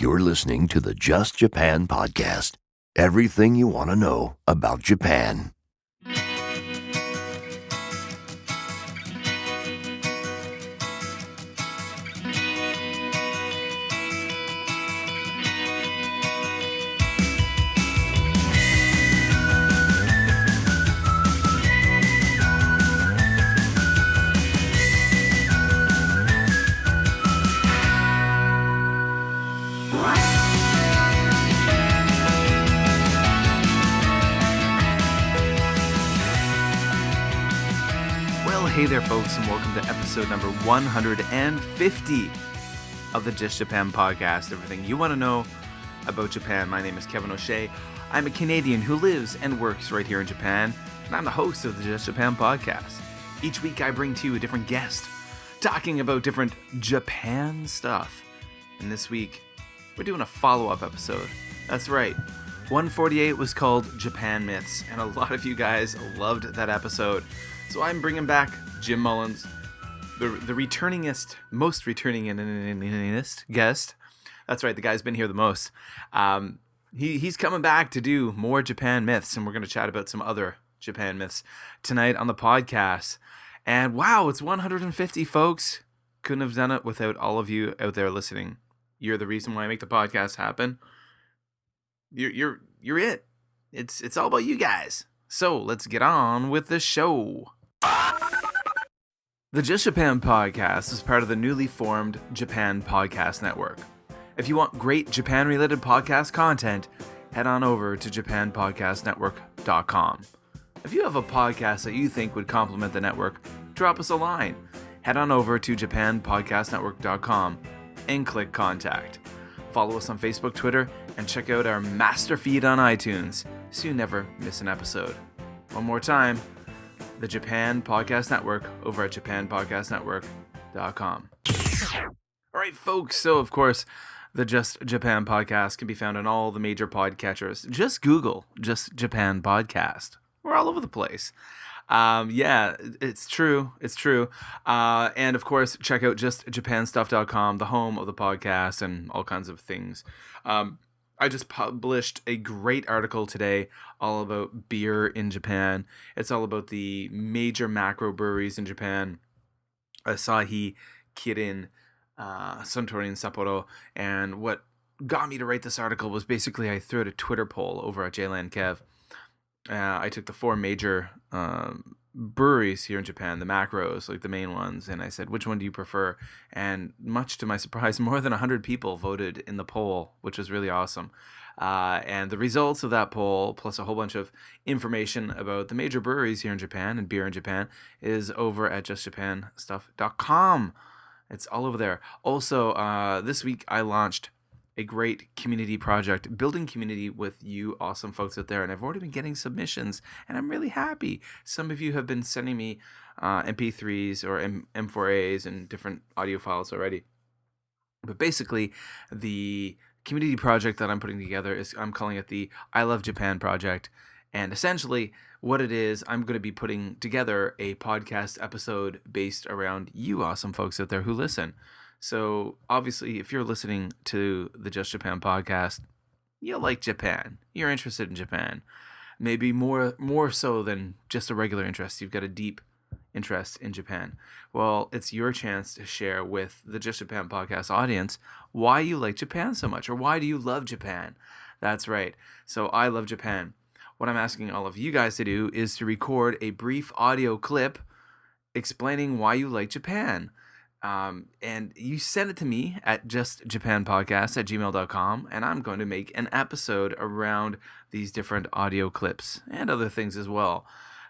You're listening to the Just Japan podcast. Everything you want to know about Japan. Hey there, folks, and welcome to episode number 150 of the Just Japan podcast. Everything you want to know about Japan. My name is Kevin O'Shea. I'm a Canadian who lives and works right here in Japan, and I'm the host of the Just Japan podcast. Each week I bring to you a different guest talking about different Japan stuff. And this week we're doing a follow-up episode. That's right. 148 was called Japan Myths, and a lot of you guys loved that episode. So I'm bringing back Jim Mullins, the most returningest guest. That's right, the guy's been here the most. He's coming back to do more Japan myths, and we're going to chat about some other Japan myths tonight on the podcast. And wow, it's 150, folks. Couldn't have done it without all of you out there listening. You're the reason why I make the podcast happen. You're it. It's all about you guys. So let's get on with the show. The Just Japan podcast is part of the newly formed Japan Podcast Network. If you want great Japan-related podcast content, head on over to japanpodcastnetwork.com. If you have a podcast that you think would complement the network, drop us a line. Head on over to japanpodcastnetwork.com and click contact. Follow us on Facebook, Twitter, and check out our master feed on iTunes so you never miss an episode. One more time, the Japan Podcast Network over at japanpodcastnetwork.com. All right, folks. So, of course, the Just Japan podcast can be found on all the major podcatchers. Just Google Just Japan Podcast. We're all over the place. Yeah, it's true. It's true. And, of course, check out justjapanstuff.com, the home of the podcast and all kinds of things. I just published a great article today all about beer in Japan. It's all about the major macro breweries in Japan. Asahi, Kirin, Suntory, and Sapporo. And what got me to write this article was basically I threw out a Twitter poll over at JLandKev. I took the four major breweries here in Japan, the macros, like the main ones, and I said, which one do you prefer? And much to my surprise, more than 100 people voted in the poll, which was really awesome. And the results of that poll, plus a whole bunch of information about the major breweries here in Japan and beer in Japan, is over at justjapanstuff.com. It's all over there. Also, this week I launched a great community project, building community with you awesome folks out there. And I've already been getting submissions, and I'm really happy. Some of you have been sending me MP3s or M4As and different audio files already. But basically, the community project that I'm putting together is, I'm calling it the iLoveJapan project. And essentially, what it is, I'm going to be putting together a podcast episode based around you awesome folks out there who listen. So, obviously, if you're listening to the Just Japan podcast, you like Japan. You're interested in Japan. Maybe more so than just a regular interest. You've got a deep interest in Japan. Well, it's your chance to share with the Just Japan podcast audience why you like Japan so much, or why do you love Japan? That's right. So, I love Japan. What I'm asking all of you guys to do is to record a brief audio clip explaining why you like Japan. And you send it to me at justjapanpodcast@gmail.com, and I'm going to make an episode around these different audio clips and other things as well.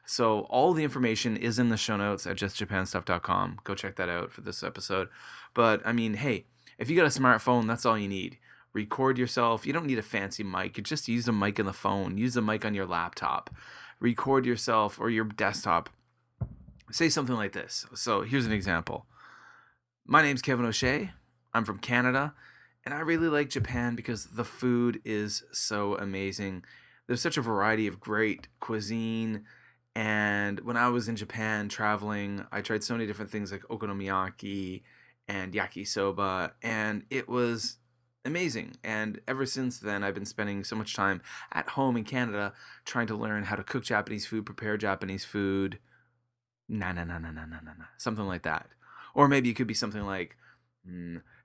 So all the information is in the show notes at justjapanstuff.com. Go check that out for this episode. But I mean, hey, if you got a smartphone, that's all you need. Record yourself. You don't need a fancy mic. You just use the mic on the phone. Use the mic on your laptop. Record yourself or your desktop. Say something like this. So here's an example. My name's Kevin O'Shea. I'm from Canada, and I really like Japan because the food is so amazing. There's such a variety of great cuisine, and when I was in Japan traveling, I tried so many different things like okonomiyaki and yakisoba, and it was amazing. And ever since then, I've been spending so much time at home in Canada trying to learn how to cook Japanese food, prepare Japanese food. Something like that. Or maybe it could be something like,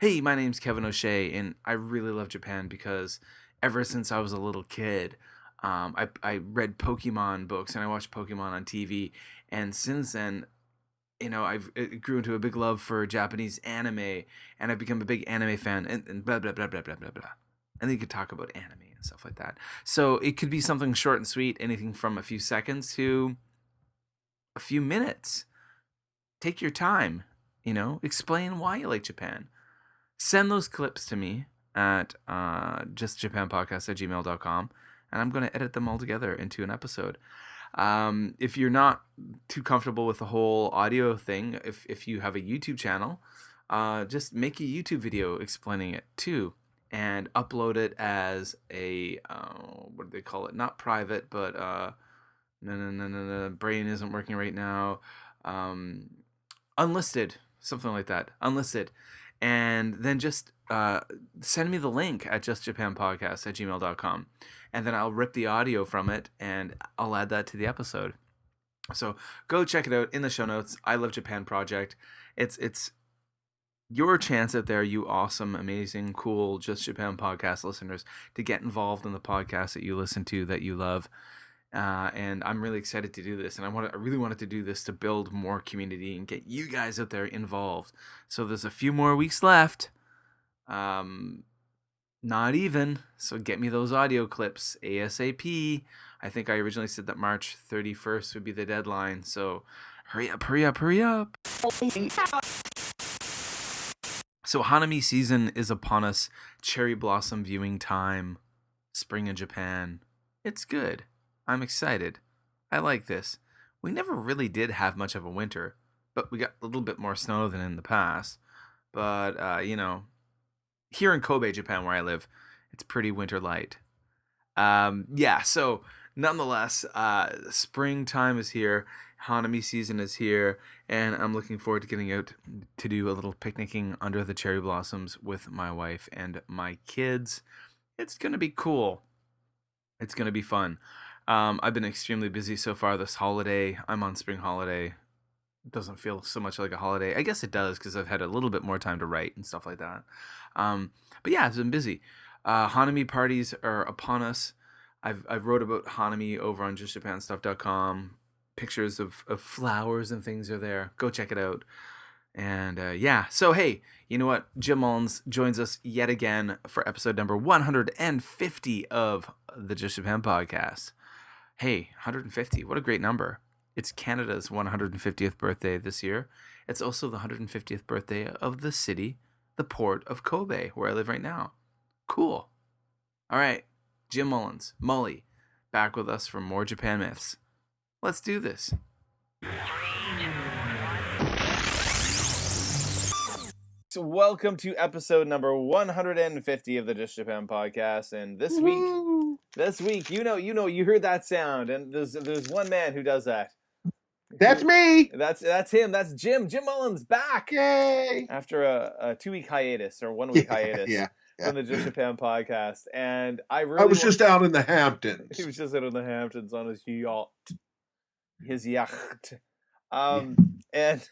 hey, my name's Kevin O'Shea, and I really love Japan because ever since I was a little kid, I read Pokemon books and I watched Pokemon on TV. And since then, it grew into a big love for Japanese anime, and I've become a big anime fan, and blah, blah, blah, blah, blah, blah, blah. And then you could talk about anime and stuff like that. So it could be something short and sweet, anything from a few seconds to a few minutes. Take your time, explain why you like Japan. Send those clips to me at justjapanpodcast@gmail.com, and I'm going to edit them all together into an episode. If you're not too comfortable with the whole audio thing, if you have a YouTube channel, just make a YouTube video explaining it too, and upload it as a what do they call it? Not private, but no, brain isn't working right now. Unlisted, something like that. Unlisted, and then just send me the link at justjapanpodcast@gmail.com, and then I'll rip the audio from it and I'll add that to the episode. So go check it out in the show notes. I Love Japan Project. It's your chance out there, you awesome, amazing, cool Just Japan podcast listeners, to get involved in the podcast that you listen to, that you love. And I'm really excited to do this, and I really wanted to do this to build more community and get you guys out there involved. So there's a few more weeks left. Not even. So get me those audio clips ASAP. I think I originally said that March 31st would be the deadline. So hurry up. So Hanami season is upon us. Cherry blossom viewing time. Spring in Japan. It's good. I'm excited. I like this. We never really did have much of a winter, but we got a little bit more snow than in the past. But, here in Kobe, Japan, where I live, it's pretty winter light. So nonetheless, springtime is here. Hanami season is here, and I'm looking forward to getting out to do a little picnicking under the cherry blossoms with my wife and my kids. It's going to be cool. It's going to be fun. I've been extremely busy so far this holiday. I'm on spring holiday. It doesn't feel so much like a holiday. I guess it does because I've had a little bit more time to write and stuff like that. But yeah, I've been busy. Hanami parties are upon us. I've wrote about Hanami over on justjapanstuff.com. Pictures of flowers and things are there. Go check it out. And so hey, you know what? Jim Mullins joins us yet again for episode number 150 of the Just Japan podcast. Hey, 150, what a great number. It's Canada's 150th birthday this year. It's also the 150th birthday of the city, the port of Kobe, where I live right now. Cool. All right, Jim Mullins, Mully, back with us for more Japan myths. Let's do this. So welcome to episode number 150 of the Just Japan podcast, and this week, you heard that sound, and there's one man who does that. That's me. That's him. That's Jim Mullins back. Yay! After a 2-week hiatus or 1 week hiatus from the Just Japan podcast, and I was just out in the Hamptons. He was just out in the Hamptons on his yacht. And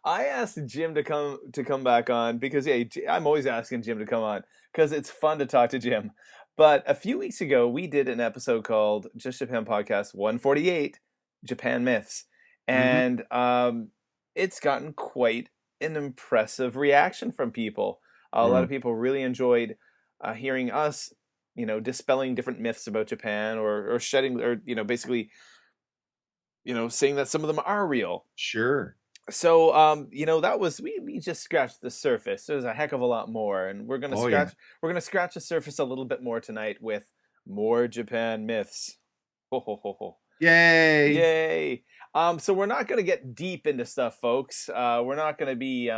I asked Jim to come back on because I'm always asking Jim to come on because it's fun to talk to Jim. But a few weeks ago, we did an episode called Just Japan Podcast 148, Japan Myths. And it's gotten quite an impressive reaction from people. A lot of people really enjoyed hearing us, dispelling different myths about Japan or shedding, or, basically, saying that some of them are real. Sure. So, that was, we just scratched the surface. There's a heck of a lot more, and we're gonna scratch the surface a little bit more tonight with more Japan myths. Ho ho ho ho! Yay! So we're not gonna get deep into stuff, folks. We're not gonna be,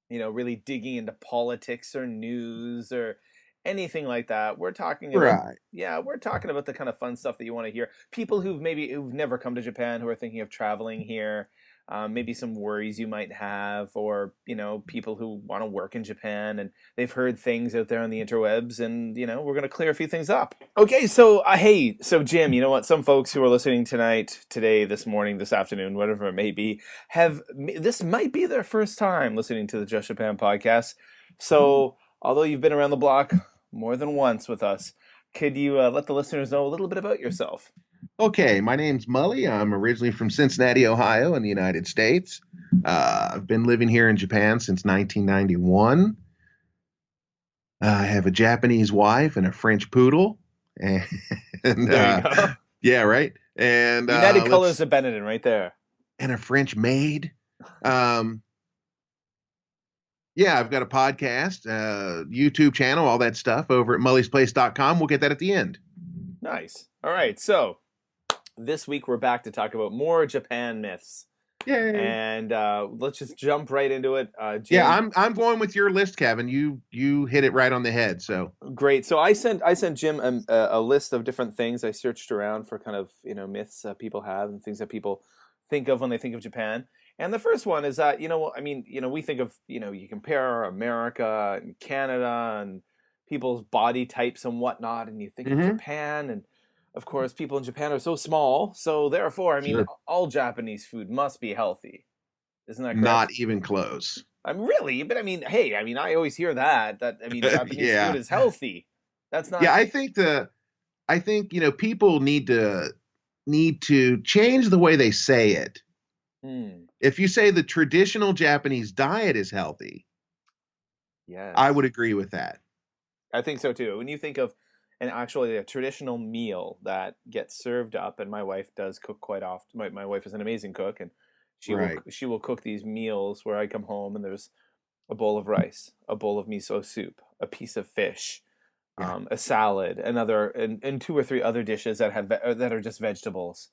really digging into politics or news or anything like that. We're talking about, we're talking about the kind of fun stuff that you want to hear. People who've never come to Japan, who are thinking of traveling here. maybe some worries you might have, or people who want to work in Japan and they've heard things out there on the interwebs, and we're going to clear a few things up. Okay, so so Jim, you know what? Some folks who are listening tonight, today, this morning, this afternoon, whatever it may be, this might be their first time listening to the Just Japan podcast. So although you've been around the block more than once with us, could you let the listeners know a little bit about yourself? Okay, my name's Mully. I'm originally from Cincinnati, Ohio, in the United States. I've been living here in Japan since 1991. I have a Japanese wife and a French poodle. And There you go. yeah, right. And United Colors of Benetton right there. And a French maid. Yeah, I've got a podcast, YouTube channel, all that stuff over at mullysplace.com. We'll get that at the end. Nice. All right. So this week we're back to talk about more Japan myths. Yay. And let's just jump right into it. Jim, yeah, I'm going with your list, Kevin. You hit it right on the head. So great. So I sent Jim a list of different things. I searched around for kind of myths people have and things that people think of when they think of Japan. And the first one is that, we think of, you compare America and Canada and people's body types and whatnot, and you think of Japan, and of course, people in Japan are so small, so therefore, all Japanese food must be healthy. Isn't that correct? Not even close. Really? But hey, I always hear that Japanese food is healthy. That's not. Yeah, I think people need to change the way they say it. If you say the traditional Japanese diet is healthy, yes, I would agree with that. I think so too. When you think of a traditional meal that gets served up, and my wife does cook quite often. My wife is an amazing cook, and she will cook these meals where I come home and there's a bowl of rice, a bowl of miso soup, a piece of fish, a salad, and two or three other dishes that are just vegetables.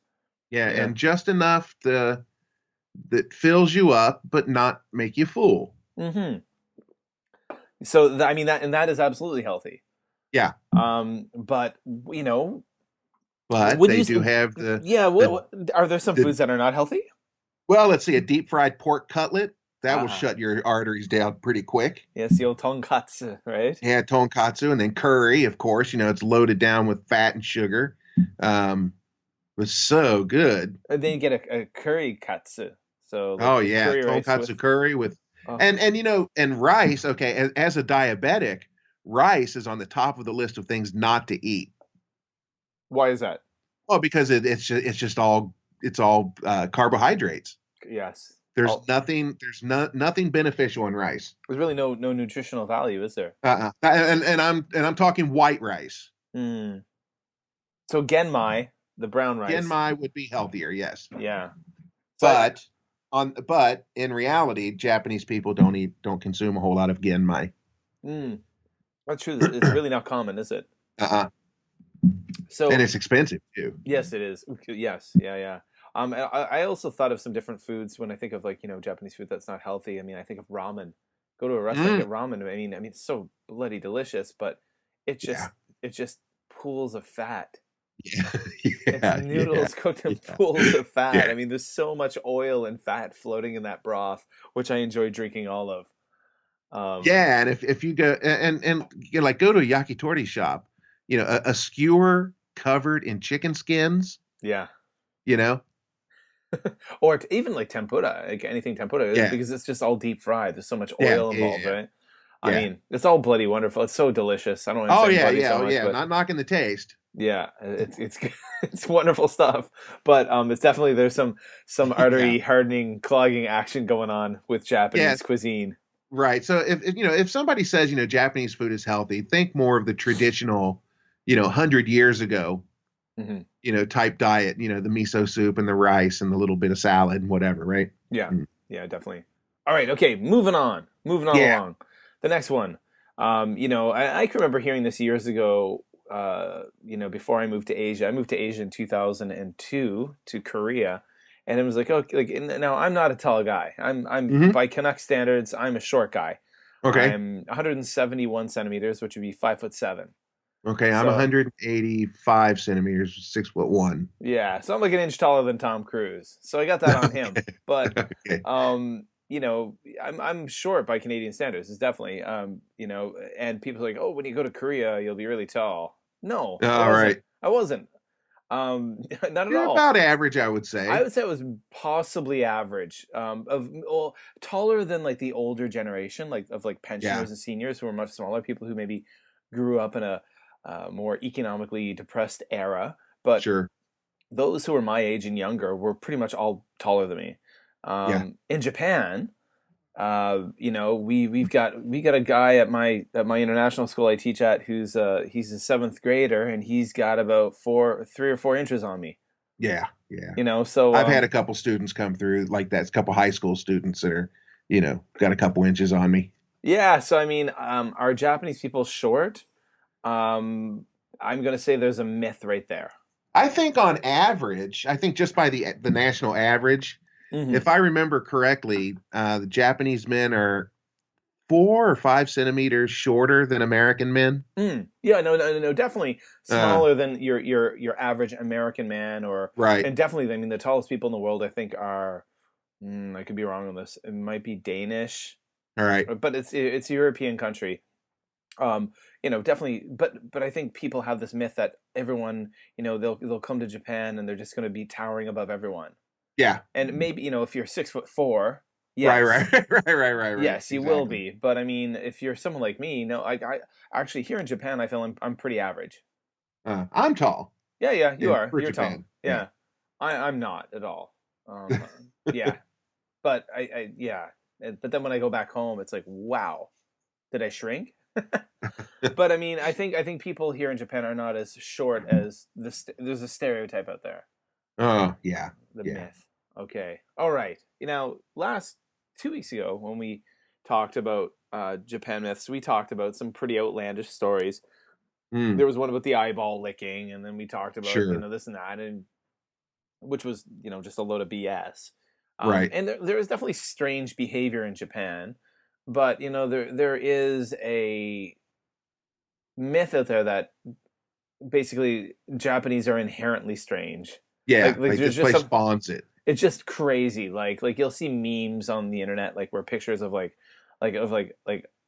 Yeah, and just enough that fills you up, but not make you full. Mm-hmm. So that is absolutely healthy. Yeah. But but they do have the. Yeah. Are there some foods that are not healthy? Well, let's see, a deep fried pork cutlet that will shut your arteries down pretty quick. Yes, the old tonkatsu, right? Yeah, tonkatsu, and then curry, of course. It's loaded down with fat and sugar. Was so good. And then you get a curry katsu. So tonkatsu curry with and rice. Okay, as a diabetic, rice is on the top of the list of things not to eat. Why is that? Well, because it's all carbohydrates. Yes. There's nothing beneficial in rice. There's really no nutritional value, is there? And I'm talking white rice. So genmai, the brown rice. Genmai would be healthier, yes. Yeah. But in reality, Japanese people don't consume a whole lot of genmai. That's true. It's really not common, is it? So, and it's expensive too. Yes, it is. Yes, yeah. I also thought of some different foods when I think of Japanese food that's not healthy. I think of ramen. Go to a restaurant, get ramen. It's so bloody delicious, but it just pools of fat. Yeah. It's noodles cooked in pools of fat. Yeah. There's so much oil and fat floating in that broth, which I enjoy drinking all of. And if you go and go to a yakitori shop, a skewer covered in chicken skins. Yeah. Or even like tempura, like anything tempura, because it's just all deep fried. There's so much oil involved, right? It's all bloody wonderful. It's so delicious. I don't understand so much, but not knocking the taste. Yeah, it's it's wonderful stuff. But it's definitely there's some artery hardening, clogging action going on with Japanese cuisine. Right. So if somebody says Japanese food is healthy, think more of the traditional 100 years ago type diet, the miso soup and the rice and the little bit of salad and whatever, right? Yeah. Yeah, definitely. All right. Okay. Moving on along. The next one. I can remember hearing this years ago, before I moved to Asia. I moved to Asia in 2002 to Korea. And it was now I'm not a tall guy. I'm by Canuck standards, I'm a short guy. Okay. I'm 171 centimeters, which would be 5'7". Okay, I'm So 185 centimeters, 6'1". yeah, so I'm like an inch taller than Tom Cruise. So I got that on him. Okay. But Okay. I'm short by Canadian standards. It's definitely and people are like, "Oh, when you go to Korea, you'll be really tall." No, I All wasn't. right. I wasn't. Not at You're all. about average, I would I say. would say it was possibly average. Taller than like the older generation, like of like Yeah, pensioners and seniors who are much smaller, people who maybe grew up in a more economically depressed era. But sure. those who were my age and younger were pretty much all taller than me. Yeah. In Japan, we got a guy at my international school I teach at who's he's a seventh grader and he's got about 3 or 4 inches on me. Yeah. Yeah. So I've had a couple students come through like that. A couple high school students that are, got a couple inches on me. yeah, so I mean, are Japanese people short? Um, I'm gonna say there's a myth right there. I think on average, I think just by the national average, Hmm. if I remember correctly, the Japanese men are 4 or 5 centimeters shorter than American men. Mm. Yeah, no, no, no, no, definitely Uh, smaller than your average American man, right. and definitely, I mean, the tallest people in the world, I think, are I could be wrong on this. It might be Danish, All right. but it's a European country. Definitely, but I think people have this myth that everyone, they'll come to Japan and they're just going to be towering above everyone. Yeah. And maybe, if you're 6'4", Right. Right. yes, Right. yes, you will Exactly. be. But I mean, if you're someone like me, no, I actually here in Japan, I feel I'm pretty average. I'm tall Yeah, yeah, you in are. for You're tall. Japan. Yeah. Yeah, I'm not at all. Yeah, but yeah. But then when I go back home, it's like, wow, did I shrink? But I mean, I think people here in Japan are not as short as there's a stereotype out there, Oh, yeah. the Yeah. myth. Okay, all right. Last 2 weeks ago when we talked about Japan myths, we talked about some pretty outlandish stories. Mm, There was one about the eyeball licking, and then we talked about sure. this and that, and which was just a load of BS. Right. And there is definitely strange behavior in Japan, but there is a myth out there that basically Japanese are inherently strange. Yeah. Like Like there's this just place some spawns it. it's just crazy. Like you'll see memes on the internet like where pictures of like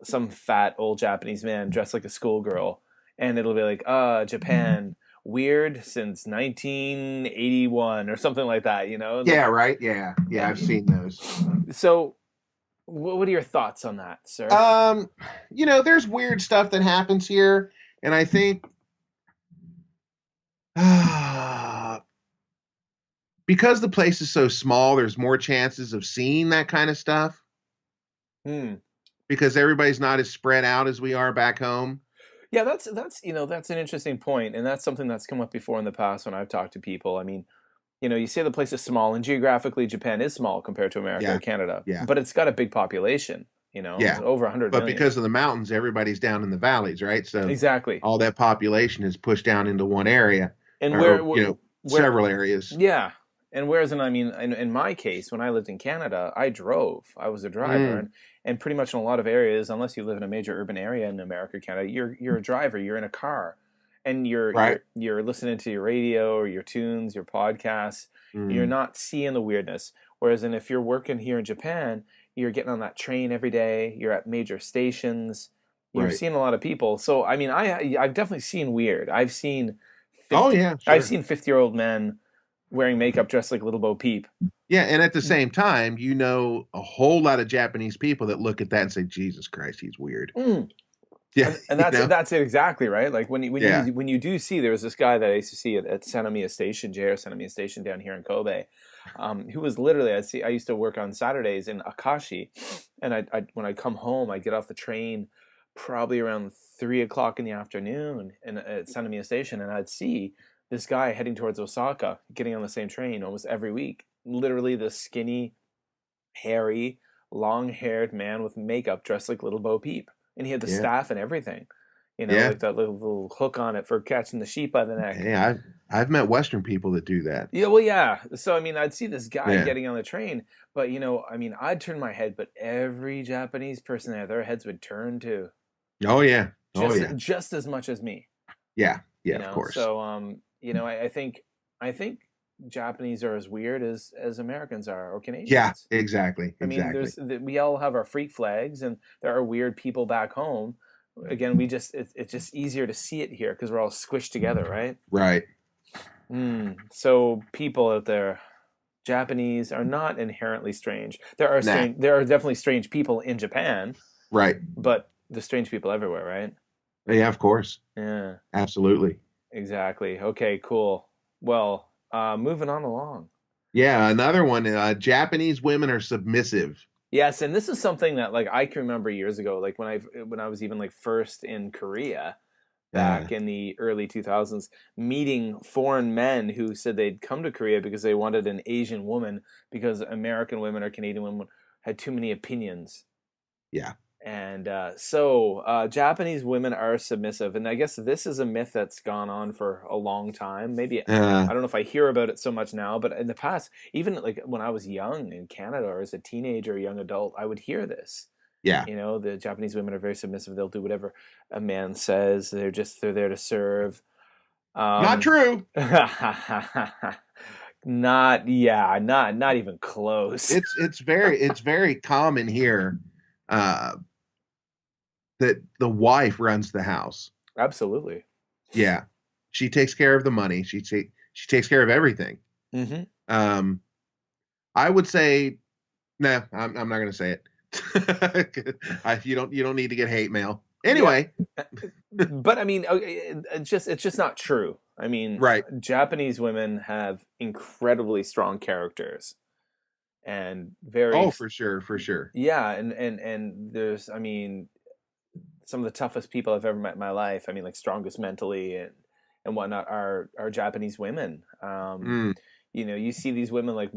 some fat old Japanese man dressed like a schoolgirl and it'll be like, Japan weird since 1981 or something like that, like Yeah. Right. Yeah. Yeah. I've seen those. so what are your thoughts on that, sir? Um, there's weird stuff that happens here, and I think because the place is so small, there's more chances of seeing that kind of stuff Hmm. because everybody's not as spread out as we are back home. Yeah, that's an interesting point, and that's something that's come up before in the past when I've talked to people. I mean, you say the place is small, and geographically, Japan is small compared to America or Yeah, Canada, yeah, but it's got a big population. yeah. Over 100 But million. because of the mountains, everybody's down in the valleys, right? So Exactly. all that population is pushed down into one area, And or where, several areas. yeah. And whereas, I mean, in my case, when I lived in Canada, I drove. I was a driver, Mm, and pretty much in a lot of areas, unless you live in a major urban area in America, Canada, you're a driver. You're in a car, and you're right. you're you're listening to your radio or your tunes, your podcasts. You're Mm, not seeing the weirdness. Whereas, if you're working here in Japan, you're getting on that train every day. You're at major stations. You're right. seeing a lot of people. So, I mean, I've definitely seen weird. Oh yeah, I've sure. seen 50-year-old men wearing makeup dressed like Little Bo Peep. Yeah, and at the same time, a whole lot of Japanese people that look at that and say, "Jesus Christ, he's weird." Mm. Yeah, And that's it exactly, right? Like yeah, when you do see, there was this guy that I used to see at Sannomiya Station, JR Sannomiya Station down here in Kobe, who was literally I used to work on Saturdays in Akashi, and I when I come home, I get off the train probably around 3 o'clock in the afternoon and at Sannomiya Station, and I'd see this guy heading towards Osaka, getting on the same train almost every week. Literally, the skinny, hairy, long-haired man with makeup dressed like Little Bo Peep, and he had the yeah, staff and everything. yeah. Like that little hook on it for catching the sheep by the neck. Hey, I've met Western people that do that. Yeah, well, yeah. So I mean, I'd see this guy Yeah. getting on the train, but I mean, I'd turn my head, but every Japanese person there, their heads would turn too, Oh yeah. Oh just yeah. just as much as me. Yeah, yeah, of course. So I think Japanese are as weird as Americans are, or Yeah, Canadians. exactly, I mean, exactly. we all have our freak flags, and there are weird people back home. Again, it's just easier to see it here because we're all squished together, right? Right. So people out there, Japanese are not inherently strange. There are Nah. strange. There are definitely strange people in Japan, Right. but there's strange people everywhere, right? Yeah, of course. Yeah, Absolutely. exactly. Okay, cool. Well, moving on along. Yeah, another one. Japanese women are submissive. Yes, and this is something that like I can remember years ago, like when I was even like first in Korea Uh, back in the early 2000s, meeting foreign men who said they'd come to Korea because they wanted an Asian woman because American women or Canadian women had too many opinions. yeah. And so Japanese women are submissive, and I guess this is a myth that's gone on for a long time. Maybe Uh, I don't know if I hear about it so much now, but in the past, even like when I was young in Canada or as a teenager, young adult, I would hear this. yeah. The Japanese women are very submissive. They'll do whatever a man says. They're there to serve. Not Um, true. not even close. It's very common here uh, that the wife runs the house. Absolutely. Yeah, she takes care of the money. She takes care of everything. Hmm. Um, I would say, nah, I'm not going to say it. You don't need to get hate mail. Yeah, Anyway, but I mean, it's just not true. I mean, right. Japanese women have incredibly strong characters and Oh, very for sure, for sure. yeah, and there's I mean some of the toughest people I've ever met in my life. I mean, like strongest mentally and whatnot are Japanese women. Mm, You see these women like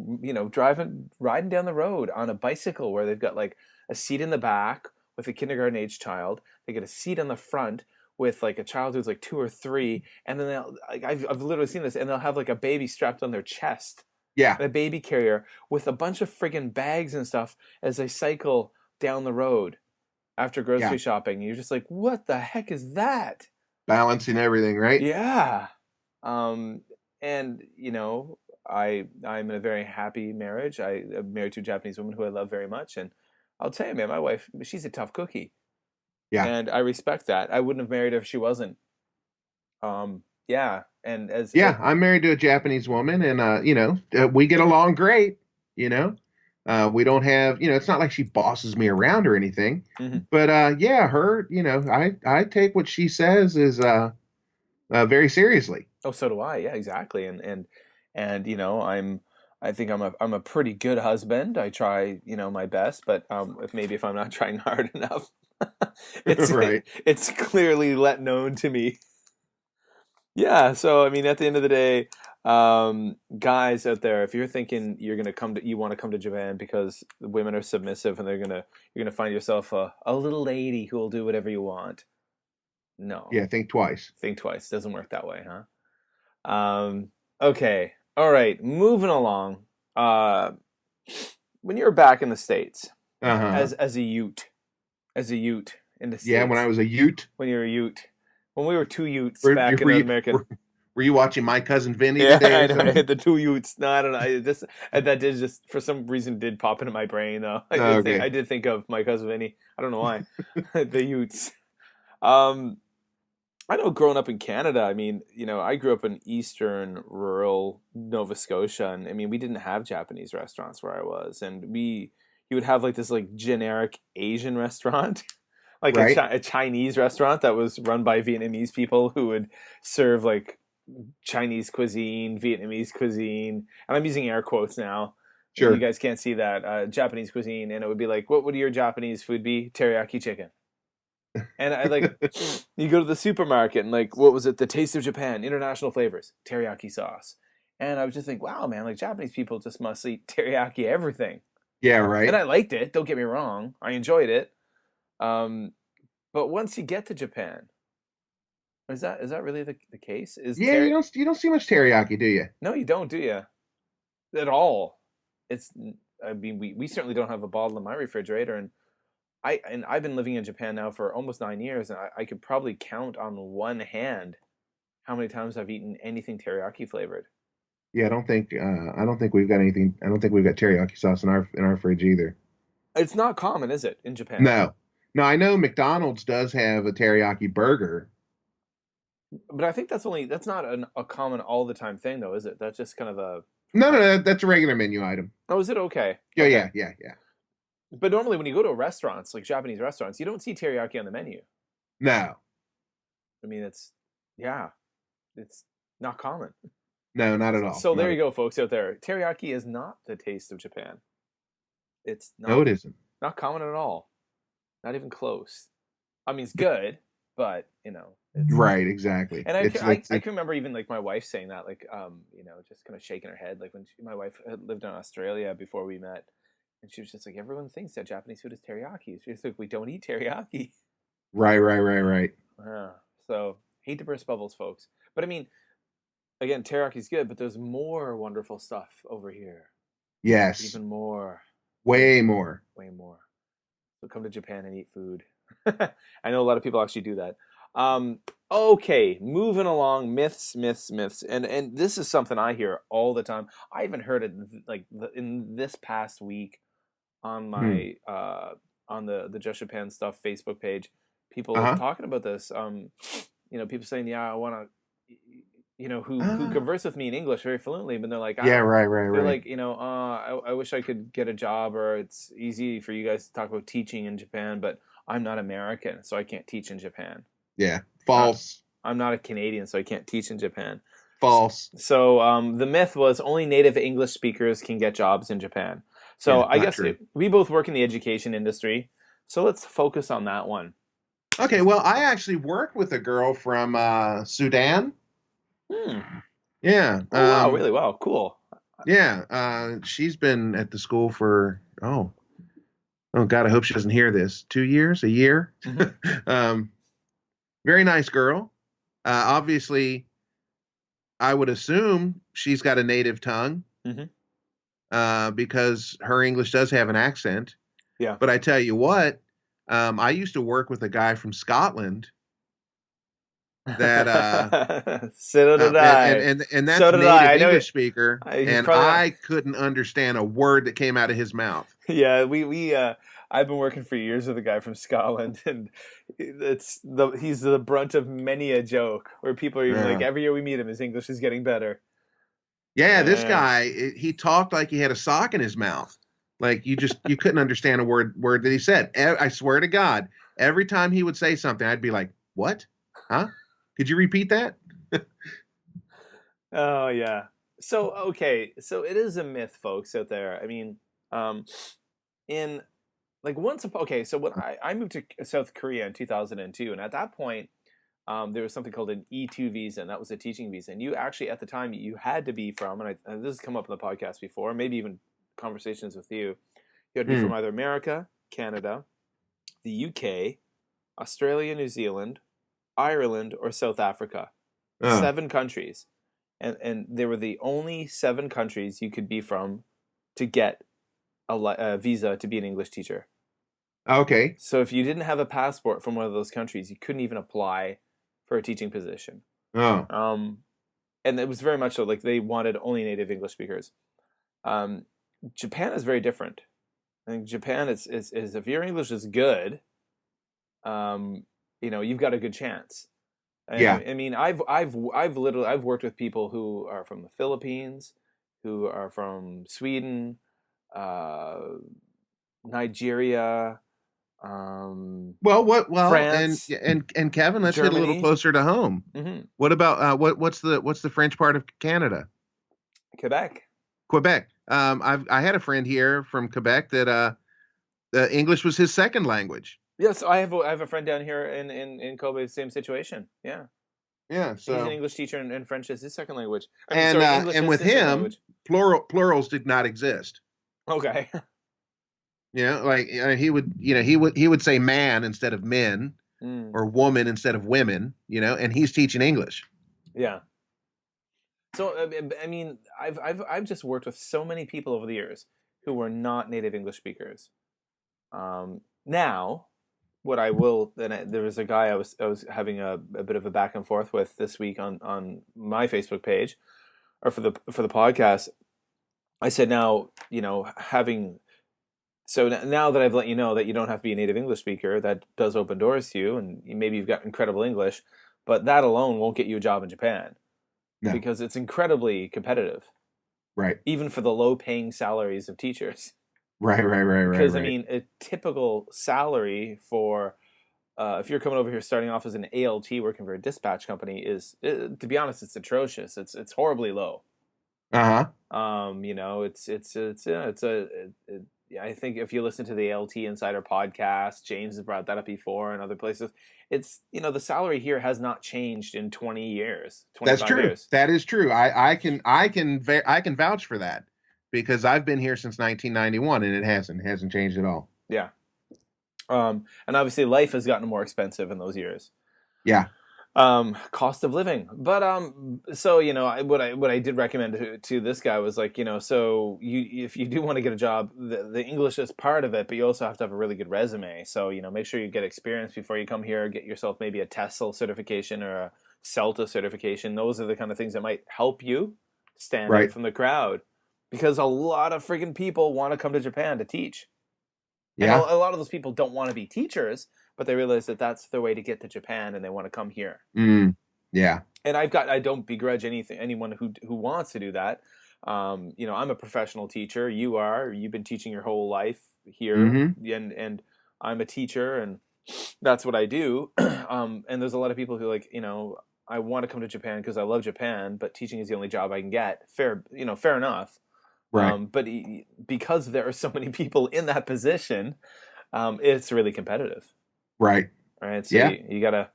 riding down the road on a bicycle where they've got like a seat in the back with a kindergarten age child. They get a seat on the front with like a child who's like 2 or 3, and then they'll like I've literally seen this, and they'll have like a baby strapped on their chest yeah, and a baby carrier with a bunch of friggin' bags and stuff as they cycle down the road after yeah. grocery shopping. And you're just like, what the heck is that? Balancing everything, right? Yeah. Um, and I'm in a very happy marriage. I am married to a Japanese woman who I love very much, and I'll tell you, man, my wife, she's a tough cookie, Yeah. and I respect that. I wouldn't have married her if she wasn't. Yeah, and as Yeah, I'm married to a Japanese woman, and we get along great. You know, we don't have, it's not like she bosses me around or anything, mhm. but yeah, her, I take what she says is very seriously. Oh, so do I. Yeah, exactly. And I think I'm a pretty good husband. I try, my best, but if I'm not trying hard enough, it's Right. it's clearly let known to me. Yeah, so I mean, at the end of the day, guys out there, if you're thinking you want to come to Japan because the women are submissive and you're gonna find yourself a little lady who will do whatever you want. No, Yeah, think twice. think twice. Doesn't work that way, huh? Okay, all right, moving along. Uh, when you were back in the States Uh-huh. as a Ute in the Yeah, when I States, was a Ute, when you were a Ute, when we were two Utes were, back in were North you American. were you watching My Cousin Vinny Yeah, today I or know. I something? hit the two Utes. No, I don't know. That did just for some reason did pop into my brain though. I Okay. did think of my cousin Vinny. I don't know why. The Utes. Um, I know growing up in Canada, I mean, I grew up in eastern rural Nova Scotia, and I mean, we didn't have Japanese restaurants where I was, and you would have like this like generic Asian restaurant, like Right. a Chinese restaurant that was run by Vietnamese people who would serve like Chinese cuisine, Vietnamese cuisine, and I'm using air quotes now. You Sure. guys can't see that. Japanese cuisine, and it would be like, what would your Japanese food be? Teriyaki chicken. And I like, you go to the supermarket and like, what was it? The Taste of Japan, international flavors, teriyaki sauce. And I was just think, wow, man, like Japanese people just must eat teriyaki everything. Yeah, And right. I liked it. Don't get me wrong, I enjoyed it. Um, but once you get to Japan, is that really the case? Is Yeah, you don't see much teriyaki, do you? No, you don't, do you? At all? It's I mean, we certainly don't have a bottle in my refrigerator, and I've been living in Japan now for almost 9 years, and I could probably count on one hand how many times I've eaten anything teriyaki flavored. Yeah, I don't think we've got anything. I don't think we've got teriyaki sauce in our fridge either. It's not common, is it, in Japan? No, no. I know McDonald's does have a teriyaki burger. But I think that's not a common all the time thing, though, is it? That's just kind of a. No, no, no. That's a regular menu item. Oh, is it okay? Yeah, Okay. yeah, yeah, yeah. But normally when you go to restaurants, like Japanese restaurants, you don't see teriyaki on the menu. No, I mean, yeah, it's not common. no, not at all. So Not there at you go, folks out there. Teriyaki is not the taste of Japan. It's No, not it isn't. not common at all. Not even close. I mean, it's good, but it's. Right, exactly. And I can remember even like my wife saying that, like, just kind of shaking her head, like when my wife had lived in Australia before we met, and she was just like, everyone thinks that Japanese food is teriyaki. She's like, we don't eat teriyaki. right, right, right, right. Yeah. So hate to burst bubbles, folks, but I mean, again, teriyaki is good, but there's more wonderful stuff over here. Yes, Even more. way more. Way more. So come to Japan and eat food. I know a lot of people actually do that. Okay, moving along, myths, myths, myths, and this is something I hear all the time. I even heard it like in this past week on my on the Just Japan Stuff Facebook page. People Uh-huh. talking about this. People saying, "Yeah, I want to," who Ah. converse with me in English very fluently, but they're like, Yeah, right, right, they're right. like, I wish I could get a job, or it's easy for you guys to talk about teaching in Japan, but I'm not American, so I can't teach in Japan. Yeah, false, I'm not a Canadian, so I can't teach in Japan. false. So the myth was only native English speakers can get jobs in Japan. So Yeah, I not guess true. we both work in the education industry, so let's focus on that one. Okay, well, I actually worked with a girl from Sudan. Hmm. Yeah, Oh wow, really? Wow, cool. yeah. She's been at the school for oh God, I hope she doesn't hear this. 2 years, a year. Mhm. um, very nice girl. Obviously, I would assume she's got a native tongue Mhm. because her English does have an accent. Yeah. But I tell you what, I used to work with a guy from Scotland that So did I. and So that's did I. native I know. English speaker, He's and probably not. I couldn't understand a word that came out of his mouth. Yeah, we I've been working for years with a guy from Scotland, and he's the brunt of many a joke where people are even like, Yeah. every year we meet him, his English is getting better. Yeah, this Yeah. guy, he talked like he had a sock in his mouth. Like you couldn't understand a word that he said. I swear to God, every time he would say something, I'd be like, "What? Huh? Could you repeat that?" Oh yeah. So okay, so it is a myth, folks out there. I mean, um, in like okay, so when I moved to South Korea in 2002, and at that point, there was something called an E2 visa, and that was a teaching visa. And you actually, at the time, you had to be from, and this has come up in the podcast before, maybe even conversations with you, you had to be from Hmm. either America, Canada, the UK, Australia, New Zealand, Ireland, or South Africa. Oh, 7 countries. And they were the only 7 countries you could be from to get a visa to be an English teacher. okay. So if you didn't have a passport from one of those countries, you couldn't even apply for a teaching position. Oh, Um, and it was very much so like they wanted only native English speakers. Um, Japan is very different. I think Japan is if your English is good, um, you've got a good chance. yeah. I mean, I've worked with people who are from the Philippines, who are from Sweden, uh, Nigeria, Well, what? Well, France, and Kevin, let's hit a little Germany, closer to home. hmm What about what's the French part of Canada? Quebec. Quebec. I had a friend here from Quebec that English was his second language. Yes, I have a friend down here in Kobe, same situation. Yeah, Yeah. he's an So English teacher, and French is his second language. I mean, sorry, English and is with his second him, language. plurals did not exist. Okay. You know, like he would, he would say man instead of men Mm, or woman instead of women. And he's teaching English. yeah. So I mean, I've just worked with so many people over the years who were not native English speakers. Now, what I will, there was a guy I was having a bit of a back and forth with this week on my Facebook page, or for the podcast. I said, now, now that I've let you know that you don't have to be a native English speaker, that does open doors to you, and maybe you've got incredible English, but that alone won't get you a job in Japan No. because it's incredibly competitive, Right. even for the low-paying salaries of teachers. Right. Because I mean, a typical salary for if you're coming over here starting off as an ALT working for a dispatch company to be honest, it's atrocious. It's horribly low. I think if you listen to the ALT Insider podcast, James has brought that up before, and other places. It's the salary here has not changed in 20 years, That's 25 true. years. That is true. I can vouch for that because I've been here since 1991 and it hasn't changed at all. Yeah. And obviously life has gotten more expensive in those years. Yeah. Cost of living. But so what I did recommend to this guy was like, so if you do want to get a job, the English is part of it, but you also have to have a really good resume. So make sure you get experience before you come here. Get yourself maybe a TESOL certification or a CELTA certification. Those are the kind of things that might help you stand out from the crowd, because a lot of friggin' people want to come to Japan to teach. And Yeah. a lot of those people don't want to be teachers, but they realize that that's the way to get to Japan, and they want to come here. Yeah. And I don't begrudge anyone who wants to do that. I'm a professional teacher. You've been teaching your whole life here, and I'm a teacher, and that's what I do. And there's a lot of people who I want to come to Japan because I love Japan, but teaching is the only job I can get. Fair enough. Right. But because there are so many people in that position, it's really competitive. Right. Right. So you gotta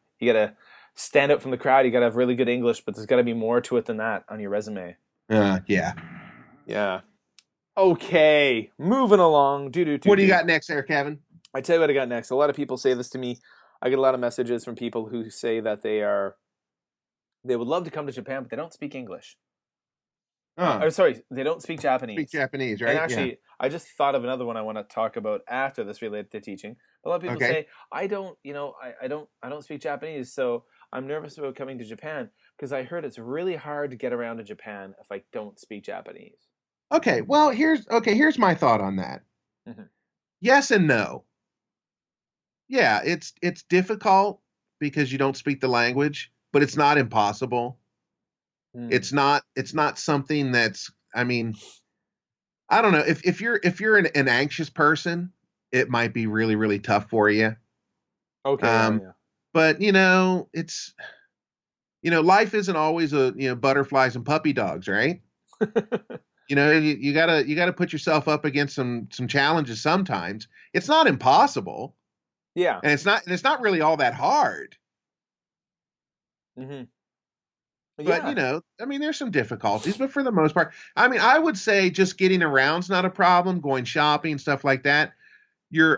stand out from the crowd. You gotta have really good English, but there's gotta be more to it than that on your resume. Yeah. Yeah. Okay. Moving along. What do you got next there, Kevin? I tell you what I got next. A lot of people say this to me. I get a lot of messages from people who say that they would love to come to Japan, but they don't speak English. Sorry, they don't speak Japanese. Speak Japanese, right? And actually, I just thought of another one I want to talk about after this related to teaching. A lot of people say, I don't speak Japanese, so I'm nervous about coming to Japan because I heard it's really hard to get around in Japan if I don't speak Japanese. Okay, well, here's my thought on that. Mm-hmm. Yes and no. Yeah, it's difficult because you don't speak the language, but it's not impossible. It's not something that's, I mean, I don't know, if you're an anxious person, it might be really, really tough for you. Okay. Yeah. But it's life isn't always butterflies and puppy dogs, right? You gotta put yourself up against some challenges sometimes. It's not impossible. Yeah. And it's not really all that hard. Mm-hmm. But I mean, there's some difficulties, but for the most part, I mean, I would say just getting around's not a problem. Going shopping, stuff like that.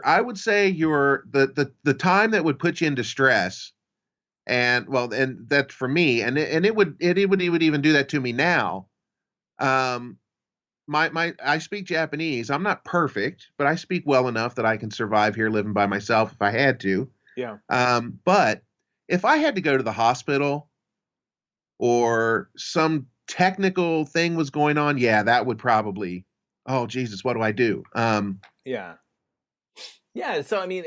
I would say the time that would put you into stress, and that's for me, and it would even do that to me now. I speak Japanese. I'm not perfect, but I speak well enough that I can survive here living by myself if I had to. Yeah. But if I had to go to the hospital, or some technical thing was going on, that would probably, oh Jesus, what do I do? Yeah. So I mean,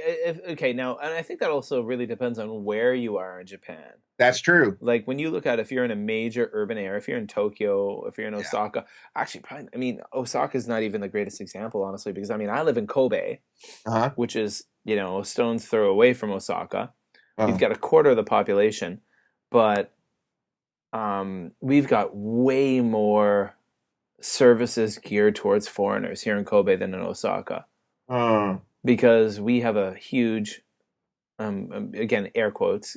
now, and I think that also really depends on where you are in Japan. That's true. Like when you look at if you're in a major urban area, if you're in Tokyo, if you're in Osaka, actually, probably, I mean, Osaka is not even the greatest example, honestly, because I mean, I live in Kobe, which is a stone's throw away from Osaka. We've got a quarter of the population, but we've got way more services geared towards foreigners here in Kobe than in Osaka, because we have a huge, again, air quotes,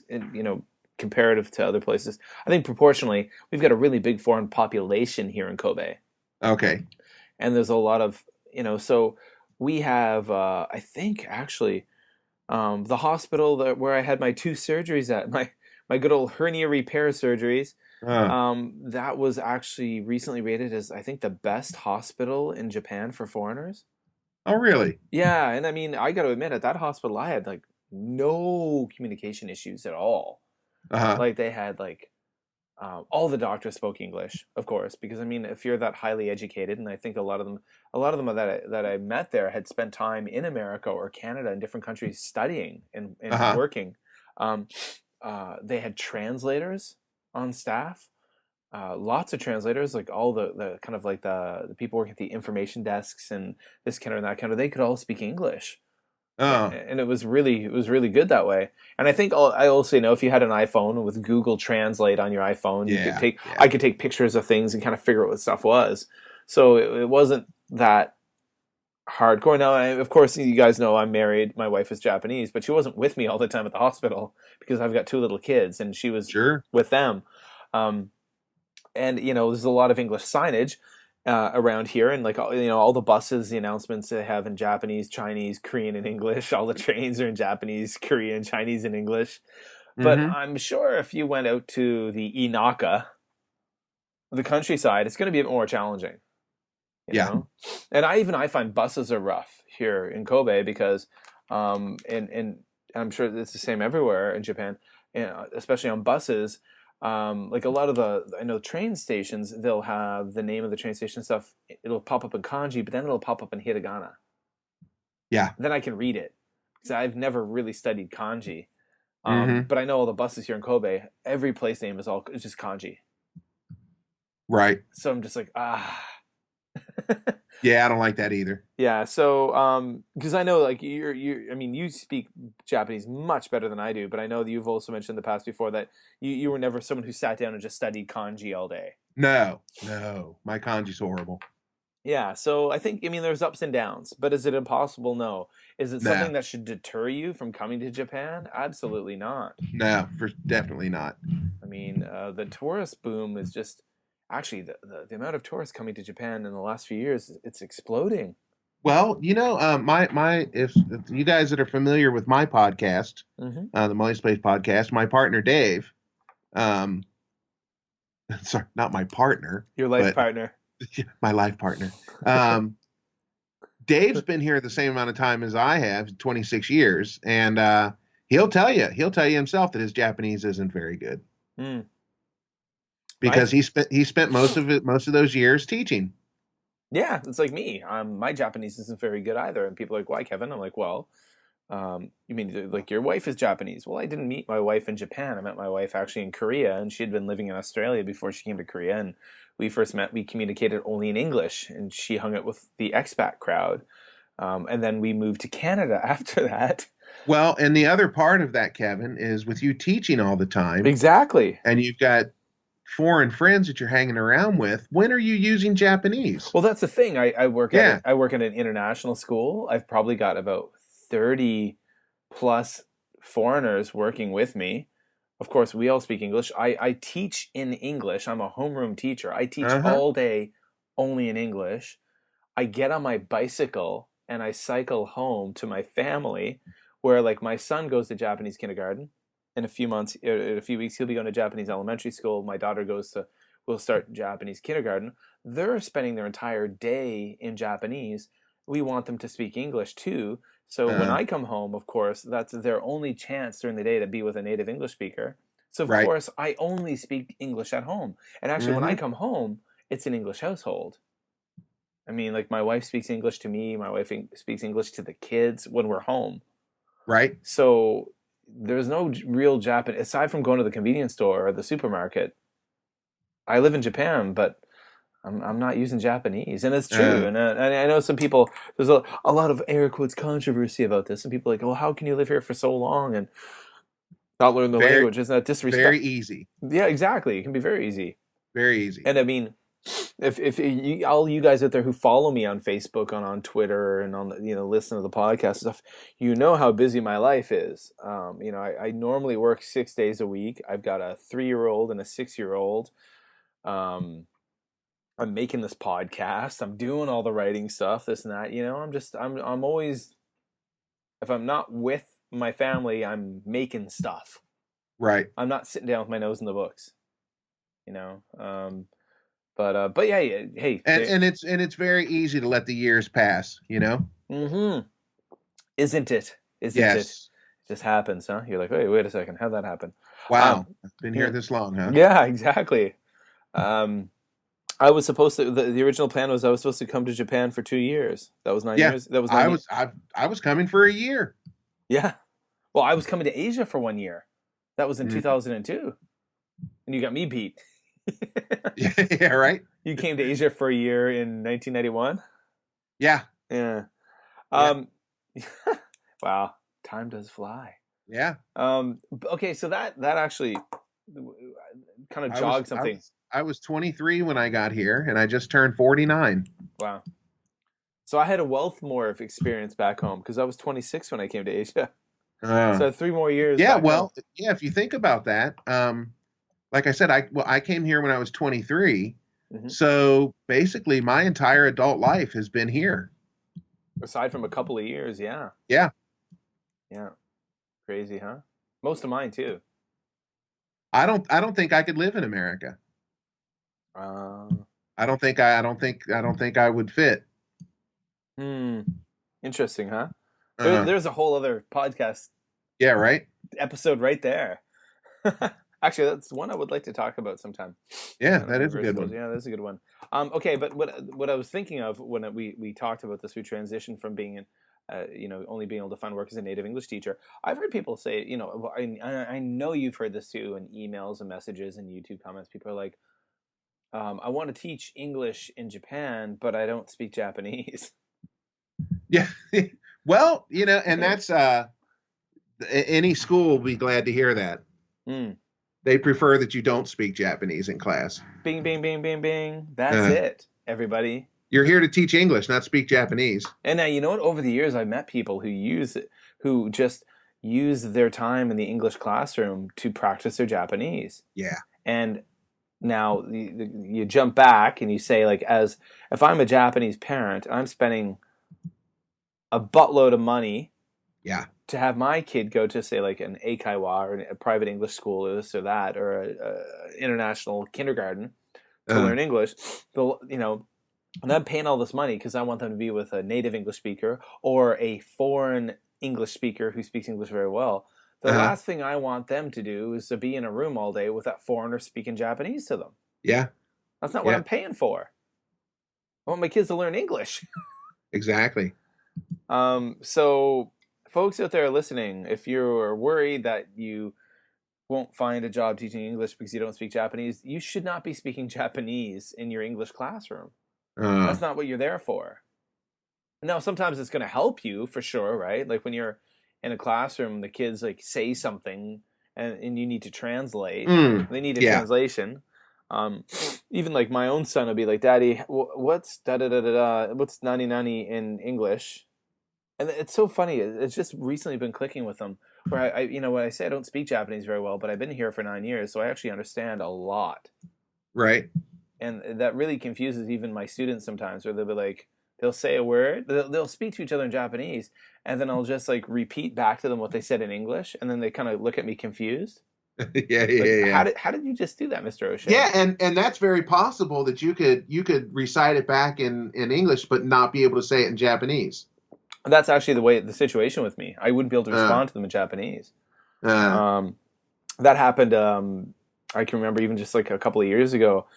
comparative to other places. I think proportionally, we've got a really big foreign population here in Kobe. Okay. And there's a lot of, so we have, I think actually, the hospital where I had my 2 surgeries at, my good old hernia repair surgeries, that was actually recently rated as, I think, the best hospital in Japan for foreigners. Oh, really? Yeah, and I mean, I got to admit, at that hospital, I had like no communication issues at all. Uh-huh. Like they had like all the doctors spoke English, of course, because I mean, if you're that highly educated, and I think a lot of them that I met there had spent time in America or Canada in different countries studying and Uh-huh. working. Um, they had translators on staff, lots of translators, like all the kind of like the people working at the information desks and this kind of that kind of. They could all speak English, Oh, and it was really good that way. And I think I also know if you had an iPhone with Google Translate on your iPhone, you could yeah. take Yeah. I could take pictures of things and kind of figure out what stuff was. So it wasn't that hardcore. Now, of course, you guys know I'm married. My wife is Japanese, but she wasn't with me all the time at the hospital because I've got two little kids, and she was Sure. with them. Um, and there's a lot of English signage around here, and like all the buses, the announcements they have in Japanese, Chinese, Korean, and English. All the trains are in Japanese, Korean, Chinese, and English. But Mm-hmm. I'm sure if you went out to the Inaka, the countryside, it's going to be a bit more challenging. you Yeah. know and I find buses are rough here in Kobe because and I'm sure it's the same everywhere in Japan, especially on buses. Like a lot of I know train stations, they'll have the name of the train station stuff, it'll pop up in kanji, but then it'll pop up in hiragana. Yeah. Then I can read it because I've never really studied kanji. Mm-hmm. But I know all the buses here in Kobe, every place name is just kanji. Right. So I'm just like, ah. Yeah, I don't like that either. Yeah, so because I know like I mean you speak Japanese much better than I do, but I know that you've also mentioned in the past before that you were never someone who sat down and just studied kanji all day. No, no. My kanji's horrible. Yeah, so I mean there's ups and downs, but is it impossible? No. Is it No, something that should deter you from coming to Japan? Absolutely not. no, for definitely not. I mean, the tourist boom is just actually the amount of tourists coming to Japan in the last few years, it's exploding. Well, my if you guys that are familiar with my podcast, Hmm. the Money Space podcast, my partner Dave, um, sorry, not my partner, Your life but partner. my life partner. Dave's been here the same amount of time as I have, 26 years, and he'll tell you himself that his Japanese isn't very good Mm. My because he spent most of those years teaching. Yeah, it's like me. My Japanese isn't very good either, and people are like, "Why, Kevin?" I'm like, "Well, you mean like your wife is Japanese?" Well, I didn't meet my wife in Japan. I met my wife actually in Korea, and she had been living in Australia before she came to Korea. And we first met. We communicated only in English, and she hung out with the expat crowd. And then we moved to Canada after that. Well, and the other part of that, Kevin, is with you teaching all the time, Exactly. and you've got foreign friends that you're hanging around with. When are you using Japanese? Well, that's the thing. Yeah. I work at an international school. I've probably got about 30 plus foreigners working with me. Of course, we all speak English. I teach in English. I'm a homeroom teacher. I teach Uh-huh. all day only in English. I get on my bicycle and I cycle home to my family, where like my son goes to Japanese kindergarten. In a few months, in a few weeks, he'll be going to Japanese elementary school. My daughter will start Japanese kindergarten. They're spending their entire day in Japanese. We want them to speak English too. So when Uh, I come home, of course, that's their only chance during the day to be with a native English speaker. So of right. course, I only speak English at home. And actually, when I Mm-hmm. come home, it's an English household. I mean, like my wife speaks English to me, my wife speaks English to the kids when we're home. Right. So there's no real Japanese aside from going to the convenience store or the supermarket. I live in Japan, but I'm not using Japanese, and it's true. Uh, And I know some people. There's a lot of air quotes controversy about this, and people are like, "Well, how can you live here for so long and not learn the very, language? Isn't that very disrespect?" easy. Yeah, exactly. It can be very easy. Very easy. And I mean, if all you guys out there who follow me on Facebook, on Twitter, and on listen to the podcast and stuff, you know how busy my life is. I normally work 6 days a week. I've got a 3-year-old and a 6-year-old. Um, I'm making this podcast. I'm doing all the writing stuff, this and that. I'm always, if I'm not with my family, I'm making stuff. Right. I'm not sitting down with my nose in the books. You know. But yeah, hey, And it's very easy to let the years pass, you know? mm-hmm. Isn't it? Isn't it? Yes. Just happens, huh? You're like, hey, wait a second, how'd that happen? Wow. I've been Yeah, here this long, huh? yeah, exactly. Um, I was supposed to. The original plan was I was supposed to come to Japan for 2 years. That was 9 Yeah. years. That was I 9 years. was I was coming for a year. Yeah. Well, I was coming to Asia for 1 year. That was in Mm. 2002, and you got me beat. Yeah, right? You came to Asia for a year in 1991. Yeah. Yeah. Yeah. Um, wow, time does fly. Yeah. Okay, so that actually kind of I was jogged I something. was I was 23 when I got here and I just turned 49. Wow. So I had a wealth more of experience back home because I was 26 when I came to Asia. Uh So I had 3 more years yeah, back home. well, yeah, if you think about that, like I said, I came here when I was 23. Hmm. So basically my entire adult life has been here. Aside from a couple of years, yeah, Yeah. yeah, crazy, huh? Most of mine too. I don't think I could live in America. Uh, I don't think I would fit. hmm, interesting, huh? Uh, There's a whole other podcast yeah, right? episode right there. Actually, that's one I would like to talk about sometime. Yeah, Kind of that is a reverse good roles. one. Yeah, that's a good one. Okay, but what I was thinking of when we talked about this, we transitioned from being in, only being able to find work as a native English teacher. I've heard people say, I know you've heard this too in emails and messages and YouTube comments. People are like, I want to teach English in Japan, but I don't speak Japanese. Yeah. Well, and that's any school will be glad to hear that. Mm. They prefer that you don't speak Japanese in class. Bing, bing, bing, bing, bing. That's Uh, it, everybody. you're here to teach English, not speak Japanese. And now, you know what? Over the years, I've met people who just use their time in the English classroom to practice their Japanese. Yeah. And now you jump back and you say, like, as if I'm a Japanese parent, I'm spending a buttload of money Yeah. to have my kid go to, say, like an eikaiwa or a private English school or this or that, or a international kindergarten to Uh, learn English. And I'm paying all this money because I want them to be with a native English speaker or a foreign English speaker who speaks English very well. The uh, last thing I want them to do is to be in a room all day with that foreigner speaking Japanese to them. yeah. That's not what Yeah. I'm paying for. I want my kids to learn English. Exactly. So, folks out there listening, if you're worried that you won't find a job teaching English because you don't speak Japanese, you should not be speaking Japanese in your English classroom. Uh, That's not what you're there for. Now, sometimes it's going to help you for sure, right? Like when you're in a classroom, the kids like say something and you need to translate. They need a yeah. translation. Um, Even like my own son will be like, "Daddy, what's da da da da da? What's nani nani in English?" And it's so funny. It's just recently been clicking with them. Where when I say I don't speak Japanese very well, but I've been here for 9 years, so I actually understand a lot. Right. And that really confuses even my students sometimes, where they'll be like, they'll say a word, they'll speak to each other in Japanese, and then I'll just like repeat back to them what they said in English, and then they kind of look at me confused, Yeah. like, Yeah. Yeah. how did you just do that, Mr. O'Shea? Yeah, and that's very possible that you could recite it back in English, but not be able to say it in Japanese. That's actually the situation with me. I wouldn't be able to Uh, respond to them in Japanese. uh, Um, that happened. I can remember even just like a couple of years ago,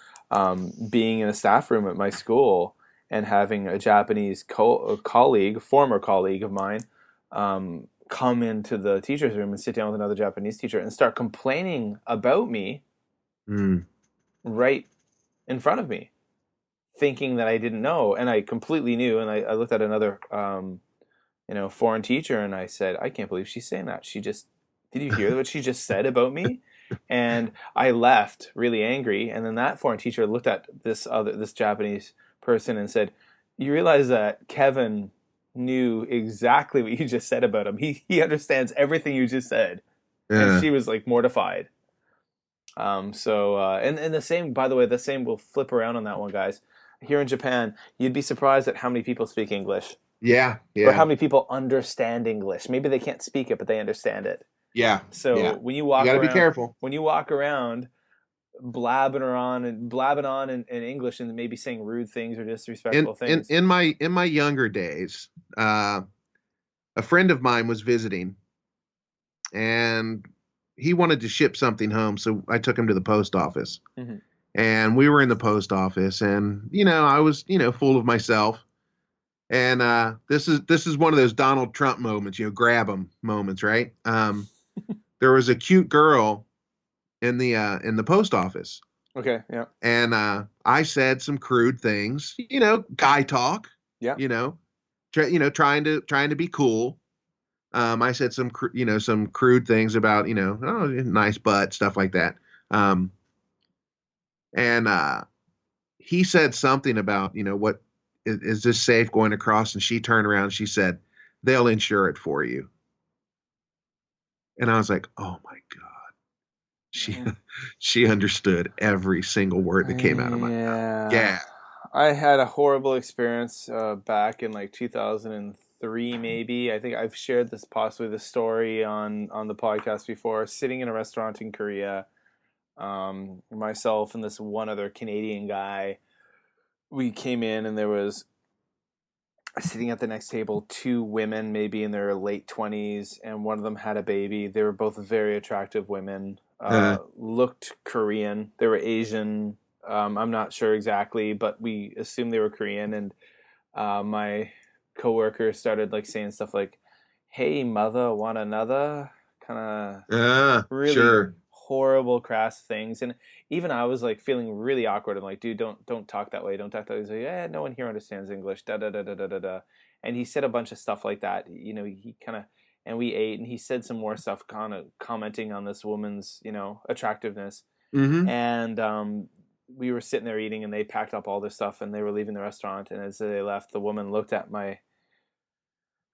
being in a staff room at my school and having a Japanese colleague, former colleague of mine, come into the teacher's room and sit down with another Japanese teacher and start complaining about me mm, right in front of me, thinking that I didn't know, and I completely knew. And I looked at another, foreign teacher, and I said, I can't believe she's saying that. Did you hear what she just said about me? And I left really angry. And then that foreign teacher looked at this Japanese person and said, "You realize that Kevin knew exactly what you just said about him. He understands everything you just said." And uh, she was like mortified. And the same, by the way, the same will flip around on that one, guys. Here in Japan, you'd be surprised at how many people speak English yeah. or how Yeah. many people understand English. Maybe they can't speak it, but they understand it. Yeah. So Yeah. You got to be careful. when you walk around blabbing on in English and maybe saying rude things or In disrespectful in things. in my younger days, a friend of mine was visiting, and he wanted to ship something home, so I took him to the post office. Mm-hmm. And we were in the post office, and I was full of myself. And this is one of those Donald Trump moments, grab him moments, right? There was a cute girl in the post office, Okay. Yeah. and I said some crude things, guy talk, Yeah. trying to be cool. I said some crude things about oh, nice butt, stuff like that. And he said something about what is this safe going across, and she turned around and she said, they'll insure it for you. And I was like, oh my god, she she understood every single word that came out of my mouth. Yeah. I had a horrible experience back in like 2003, maybe. I think I've shared this story on the podcast before. Sitting in a restaurant in Korea, myself and this one other Canadian guy, we came in and there was sitting at the next table two women, maybe in their late 20s, and one of them had a baby. They were both very attractive women. Looked Korean. They were Asian. I'm not sure exactly, but we assumed they were Korean. And my coworker started like saying stuff like, "Hey, mother, want another?" Kind of really Sure. horrible, crass things. And even I was like feeling really awkward. I'm like, "Dude, don't talk that way. Don't talk that way." He's like, "Yeah, no one here understands English." Da da da da da da da. And he said a bunch of stuff like that. He kind of, and we ate, and he said some more stuff, kind of commenting on this woman's, attractiveness. Mm-hmm. And we were sitting there eating, and they packed up all their stuff, and they were leaving the restaurant. And as they left, the woman looked at my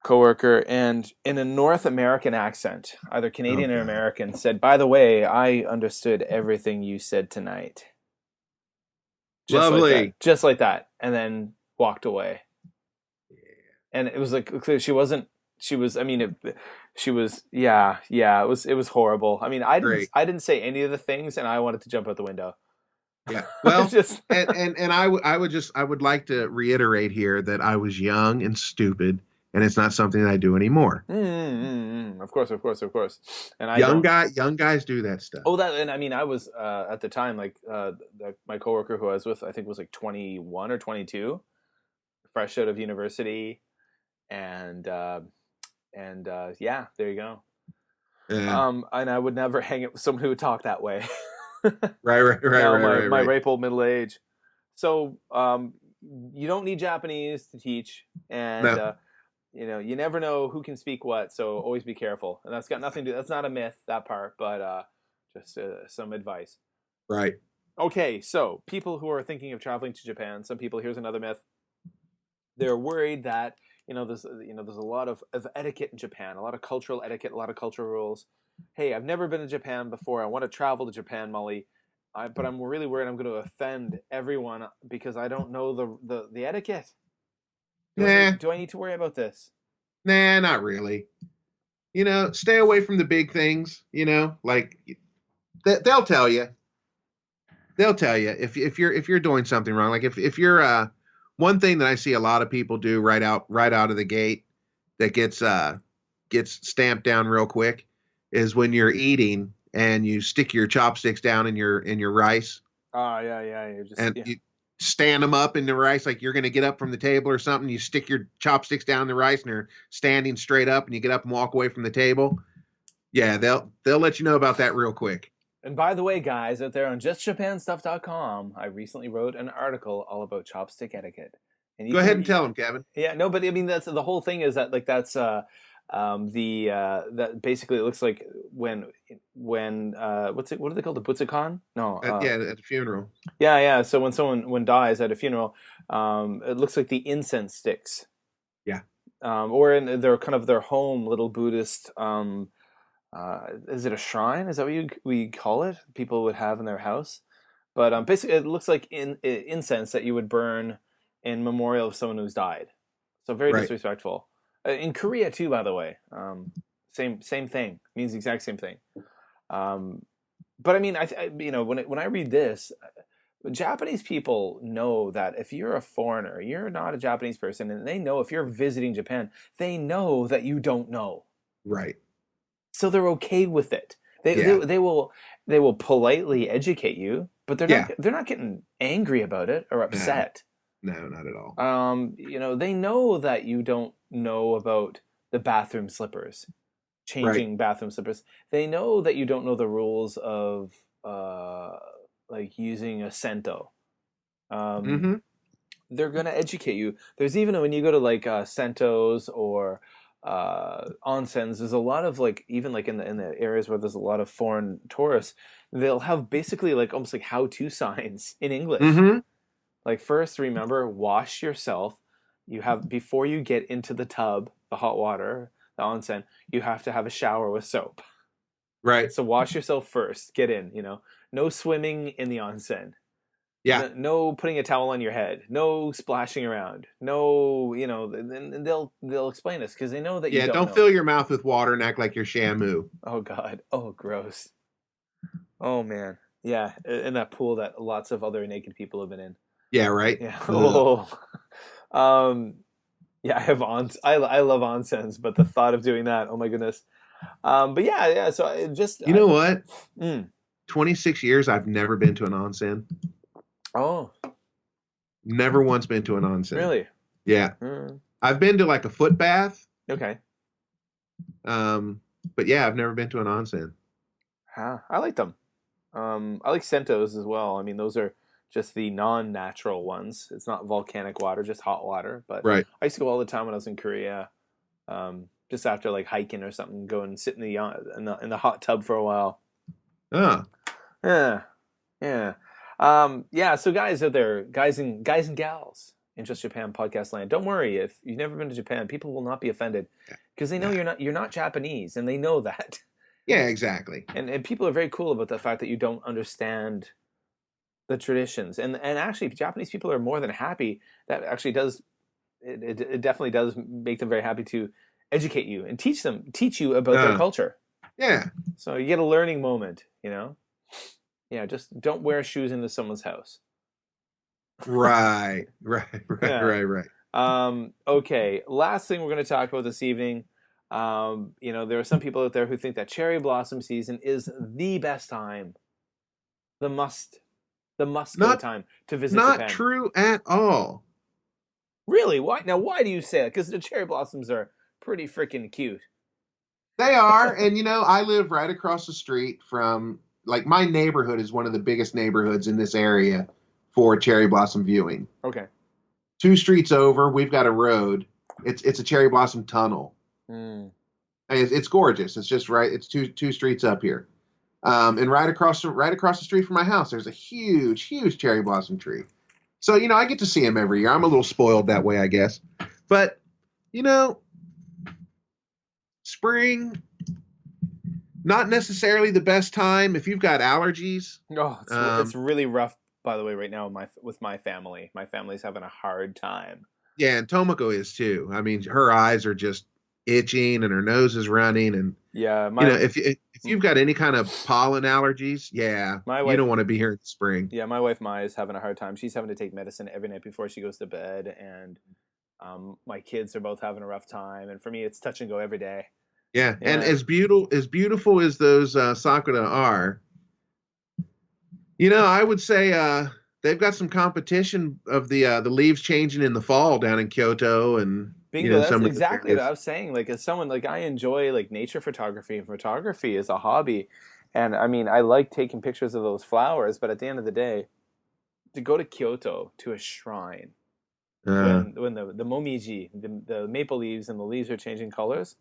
coworker and, in a North American accent, either Canadian or American, said, "By the way, I understood everything you said tonight." Just Lovely. like that. Just like that. And then walked away. And it was like, clear she wasn't. She was. I mean, she was. Yeah. It was horrible. I mean, I didn't say any of the things, and I wanted to jump out the window. Yeah. Well, just and I would like to reiterate here that I was young and stupid, and it's not something that I do anymore. Of course. And young guys do that stuff. Oh, and I mean, I was at the time like my coworker who I was with, I think was like 21 or 22, fresh out of university, and yeah, there you go. And I would never hang out with someone who would talk that way. Right. My ripe old middle age. So you don't need Japanese to teach, and No. You never know who can speak what, so always be careful. And that's got nothing to. That's not a myth, that part, but just some advice. Right. Okay, so people who are thinking of traveling to Japan, some people. Here's another myth. They're worried that there's a lot of etiquette in Japan, a lot of cultural etiquette, a lot of cultural rules. Hey, I've never been to Japan before. I want to travel to Japan, Molly. But I'm really worried I'm going to offend everyone because I don't know the etiquette. Do I need to worry about this? Nah, not really. Stay away from the big things. Like they'll tell you. They'll tell you if you're doing something wrong. Like if you're one thing that I see a lot of people do right out of the gate that gets stamped down real quick is when you're eating and you stick your chopsticks down in your rice. Yeah. You stand them up in the rice like you're going to get up from the table or something. You stick your chopsticks down in the rice and they're standing straight up, and you get up and walk away from the table. Yeah, they'll let you know about that real quick. And by the way, guys, out there on JustJapanStuff.com, I recently wrote an article all about chopstick etiquette. And go ahead and tell them, Kevin. Yeah, no, but I mean that's the whole thing is that like that's that basically it looks like when what are they called, the butsukan? No, at the funeral. Yeah. So when someone dies at a funeral, it looks like the incense sticks. Yeah. Or in their home little Buddhist. Is it a shrine? Is that what we call it? People would have in their house, but basically it looks like incense that you would burn in memorial of someone who's died. So very disrespectful. In Korea too, by the way. Same thing. Means the exact same thing. But I mean, when I read this, Japanese people know that if you're a foreigner, you're not a Japanese person, and they know if you're visiting Japan, they know that you don't know. Right. so they're okay with it. Yeah. They will politely educate you, but Yeah. they're not getting angry about it or No. upset. No, not at all. They know that you don't know about the bathroom slippers, Right. changing bathroom slippers. They know that you don't know the rules of like using a sento. Mm-hmm. They're gonna educate you. There's even when you go to like sentos or onsens, there's a lot of like even like in the areas where there's a lot of foreign tourists, they'll have basically like almost like how-to signs in English. Mm-hmm. Like first, remember, wash yourself. You have before you get into the tub, the hot water, the onsen, you have to have a shower with soap. Right. So wash yourself first. Get in. No swimming in the onsen. Yeah. No putting a towel on your head. No splashing around. No, and they'll explain this because they know that you Yeah. don't Don't know. fill your mouth with water and act like you're Shamu. Oh God. Oh gross. Oh man. Yeah, in that pool that lots of other naked people have been in. Yeah. Right. Yeah. Ugh. Oh. Um. Yeah, I have I love onsens, but the thought of doing that, oh my goodness. But yeah. So I just You know what? mm, 26 years, I've never been to an onsen. oh, Never once been to an onsen. really? Yeah. Mm, I've been to like a foot bath. okay. But yeah, I've never been to an onsen. Huh. I like them. I like sentos as well. I mean, those are just the non-natural ones. It's not volcanic water, just hot water. But Right. I used to go all the time when I was in Korea. Just after like hiking or something, go and sit in the hot tub for a while. Ah. Yeah, yeah, yeah. So guys out there, guys and gals in Just Japan podcast land, don't worry if you've never been to Japan. People will not be offended because they know you're not Japanese, and they know that. Yeah, exactly. And people are very cool about the fact that you don't understand the traditions, and actually Japanese people are more than happy. That actually does it definitely does make them very happy to educate you and teach you about their culture. Yeah. So you get a learning moment, Yeah, just don't wear shoes into someone's house. Right. Yeah. Right. Okay, last thing we're going to talk about this evening. There are some people out there who think that cherry blossom season is the best time, the must go time to visit Not Japan. true at all. Really? Why? Now, why do you say that? Because the cherry blossoms are pretty freaking cute. They are, and I live right across the street from like my neighborhood is one of the biggest neighborhoods in this area for cherry blossom viewing. Okay. 2 streets over, we've got a road. It's a cherry blossom tunnel. Mm. And it's gorgeous. It's just right. It's two streets up here, and right across the street from my house, there's a huge cherry blossom tree. So I get to see them every year. I'm a little spoiled that way, I guess. But spring, not necessarily the best time if you've got allergies. Oh, it's really rough, by the way, right now with my family. My family's having a hard time. Yeah, and Tomoko is too. I mean, her eyes are just itching and her nose is running, and yeah, if you've got any kind of pollen allergies, yeah, you don't want to be here in the spring. Yeah, my wife Maya is having a hard time. She's having to take medicine every night before she goes to bed, and my kids are both having a rough time. And for me, it's touch and go every day. Yeah, and as beautiful as those sakura are, I would say they've got some competition of the leaves changing in the fall down in Kyoto and bingo. That's exactly what I was saying. Like as someone I enjoy like nature photography, and photography is a hobby, and I mean I like taking pictures of those flowers. But at the end of the day, to go to Kyoto to a shrine when the momiji, the maple leaves and the leaves are changing colors.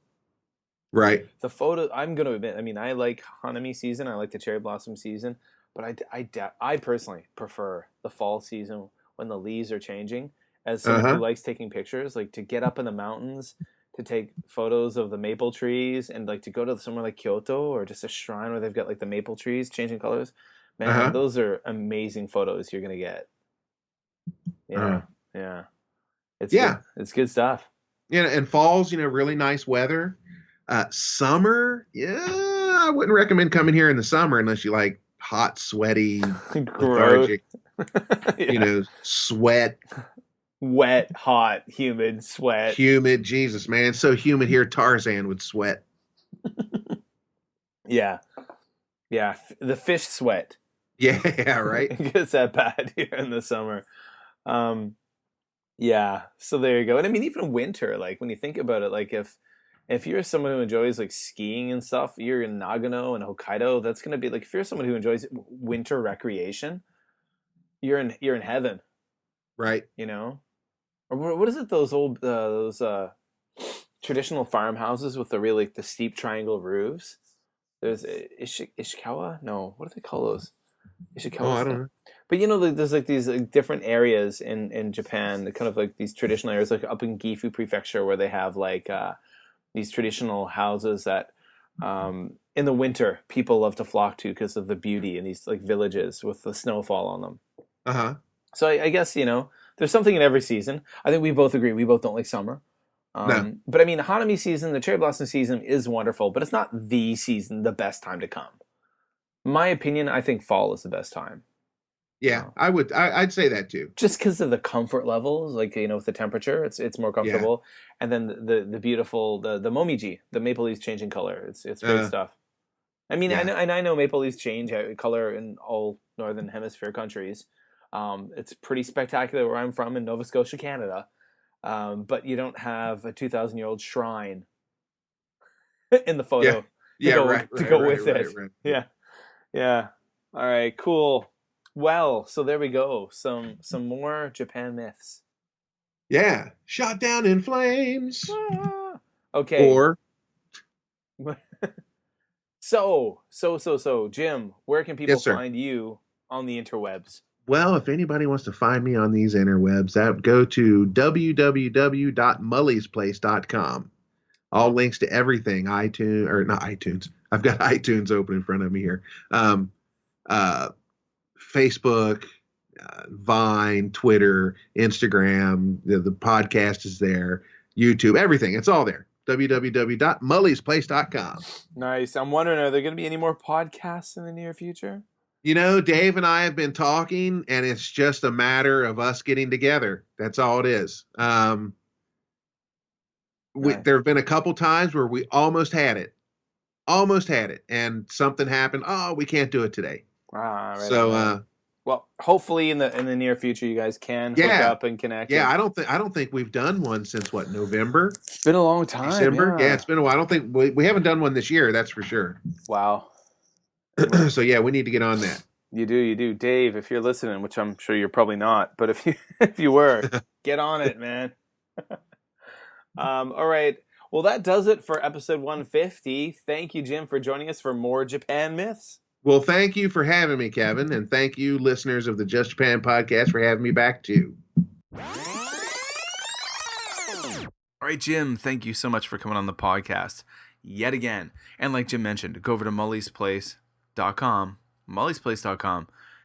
Right. The photo, I'm going to admit, I mean, I like Hanami season. I like the cherry blossom season. But I personally prefer the fall season when the leaves are changing. As someone who likes taking pictures, like to get up in the mountains, to take photos of the maple trees, and like to go to somewhere like Kyoto or just a shrine where they've got like the maple trees changing colors. Man, those are amazing photos you're going to get. Yeah. Yeah. It's good stuff. Yeah, and fall's, really nice weather. Summer, I wouldn't recommend coming here in the summer unless you like hot, sweaty, lethargic, sweat. Wet, hot, humid, sweat. Humid, Jesus, man. It's so humid here, Tarzan would sweat. Yeah. Yeah. The fish sweat. Yeah, right. It gets that bad here in the summer. Yeah. So there you go. And I mean, even winter, like when you think about it, like if you're someone who enjoys like skiing and stuff, you're in Nagano and Hokkaido, that's gonna be like if you're someone who enjoys winter recreation, you're in heaven, Right. you know? Or what is it? Those old those traditional farmhouses with the really the steep triangle roofs. There's Ishikawa. No, what do they call those? Oh, Ishikawa I stuff. don't know. But you know, there's like these like, different areas in Japan, kind of like these traditional areas, like up in Gifu Prefecture, where they have like these traditional houses that in the winter people love to flock to because of the beauty in these like villages with the snowfall on them. Uh-huh. So I guess there's something in every season. I think we both agree we both don't like summer. No. But I mean, Hanami season, the cherry blossom season is wonderful, but it's not the season, the best time to come. In my opinion, I think fall is the best time. Yeah, I'd say that too. Just because of the comfort levels, like with the temperature, it's more Yeah. comfortable, and then the beautiful the momiji, the maple leaves changing color. It's great stuff. I mean, Yeah. I know maple leaves change color in all northern hemisphere countries. It's pretty spectacular where I'm from in Nova Scotia, Canada. But you don't have a 2,000-year-old shrine in the Yeah. photo Yeah, right, to right, go right, with it. right. Yeah, yeah. All right, cool. Well, so there we go. Some more Japan myths. Yeah. Shot down in flames. Ah. Okay. Or So, Jim, where can people yes, sir. find you on the interwebs? Well, if anybody wants to find me on these interwebs, that go to www.mulliesplace.com. All links to everything, iTunes or not iTunes. I've got iTunes open in front of me here. Uh, Facebook, Vine, Twitter, Instagram. The podcast is there. YouTube, everything. It's all there. www.mulliesplace.com. Nice. I'm wondering, are there going to be any more podcasts in the near future? Dave and I have been talking, and it's just a matter of us getting together. That's all it is. Nice. There have been a couple times where we almost had it, and something happened. Oh, we can't do it today. Right So, well, hopefully in the near future, you guys can hook up and connect. Yeah, I don't think we've done one since what, November? It's been a long time. December? Yeah, it's been a while. I don't think we haven't done one this year, that's for sure. Wow. So yeah, we need to get on that. You do. Dave, if you're listening, which I'm sure you're probably not, but if you were, get on it, man. All right. Well, that does it for episode 150. Thank you, Jim, for joining us for more Japan myths. Well, thank you for having me, Kevin, and thank you, listeners of the Just Japan podcast, for having me back too. All right, Jim, thank you so much for coming on the podcast yet again. And like Jim mentioned, go over to mulliesplace.com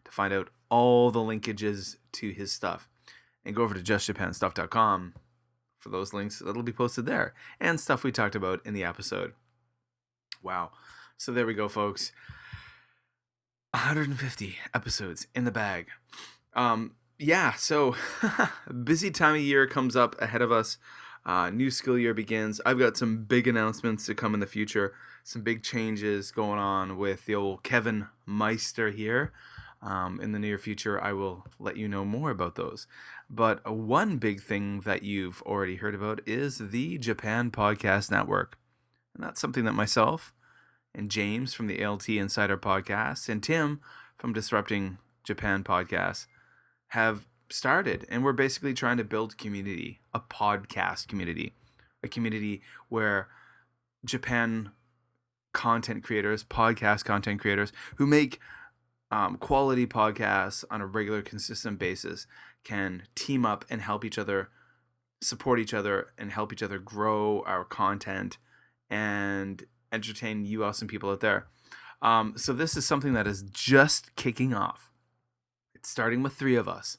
to find out all the linkages to his stuff. And go over to justjapanstuff.com for those links that'll be posted there and stuff we talked about in the episode. Wow. So there we go, folks. 150 episodes in the bag. So busy time of year comes up ahead of us. New school year begins. I've got some big announcements to come in the future. Some big changes going on with the old Kevin Meister here. In the near future, I will let you know more about those. But one big thing that you've already heard about is the Japan Podcast Network. And that's something that myself and James from the ALT Insider Podcast and Tim from Disrupting Japan Podcast have started. And we're basically trying to build community, a podcast community, a community where Japan content creators, podcast content creators who make quality podcasts on a regular, consistent basis can team up and help each other, support each other, and help each other grow our content and entertain you awesome people out there. So this is something that is just kicking off. It's starting with 3 of us,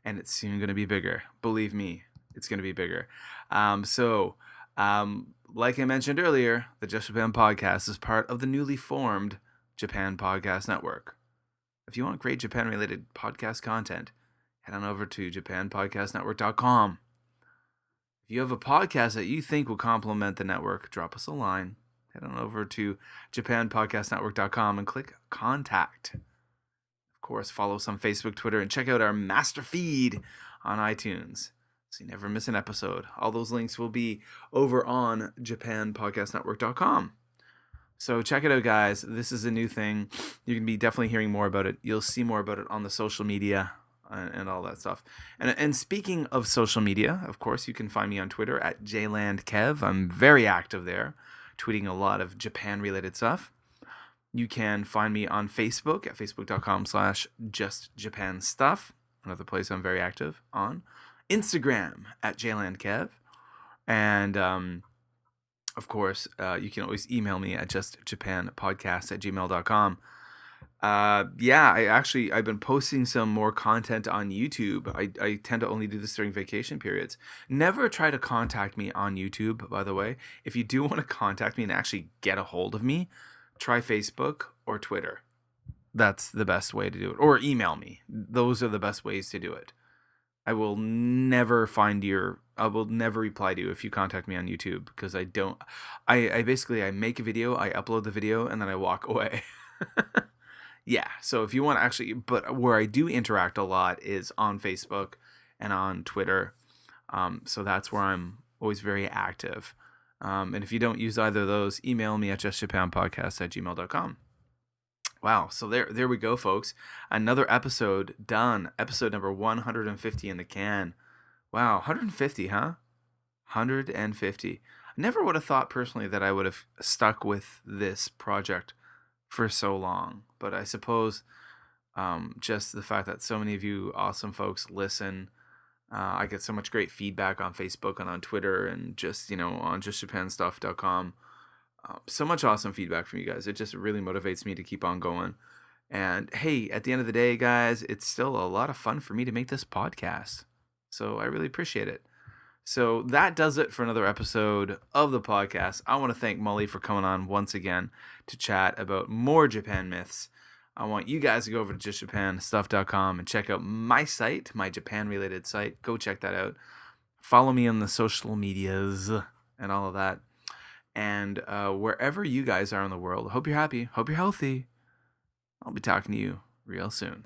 and it's soon going to be bigger. Believe me, it's going to be bigger. Like I mentioned earlier, the Just Japan Podcast is part of the newly formed Japan Podcast Network. If you want great Japan-related podcast content, head on over to japanpodcastnetwork.com. If you have a podcast that you think will complement the network, drop us a line. head on over to JapanPodcastNetwork.com and click Contact. Of course, follow us on Facebook, Twitter, and check out our master feed on iTunes so you never miss an episode. All those links will be over on JapanPodcastNetwork.com. So check it out, guys. This is a new thing. You're going to be definitely hearing more about it. You'll see more about it on the social media and all that stuff. And speaking of social media, of course, you can find me on Twitter at JLandKev. I'm very active there, tweeting a lot of Japan-related stuff. You can find me on Facebook at facebook.com/justjapanstuff. Another place I'm very active on. Instagram at JLandKev. And, of course, you can always email me at justjapanpodcast@gmail.com. I've been posting some more content on YouTube. I tend to only do this during vacation periods. Never try to contact me on YouTube, by the way. If you do want to contact me and actually get a hold of me, try Facebook or Twitter. That's the best way to do it. Or email me. Those are the best ways to do it. I will never reply to you if you contact me on YouTube, because I basically make a video, I upload the video, and then I walk away. Yeah, so if you want to actually, but where I do interact a lot is on Facebook and on Twitter. So that's where I'm always very active. And if you don't use either of those, email me at justjapanpodcast@gmail.com. Wow, so there we go, folks. Another episode done. Episode number 150 in the can. Wow, 150, huh? 150. I never would have thought personally that I would have stuck with this project for so long. But I suppose just the fact that so many of you awesome folks listen. I get so much great feedback on Facebook and on Twitter and just, on justjapanstuff.com. So much awesome feedback from you guys. It just really motivates me to keep on going. And hey, at the end of the day, guys, it's still a lot of fun for me to make this podcast. So I really appreciate it. So that does it for another episode of the podcast. I want to thank Mully for coming on once again to chat about more Japan myths. I want you guys to go over to justjapanstuff.com and check out my site, my Japan-related site. Go check that out. Follow me on the social medias and all of that. And wherever you guys are in the world, hope you're happy, hope you're healthy. I'll be talking to you real soon.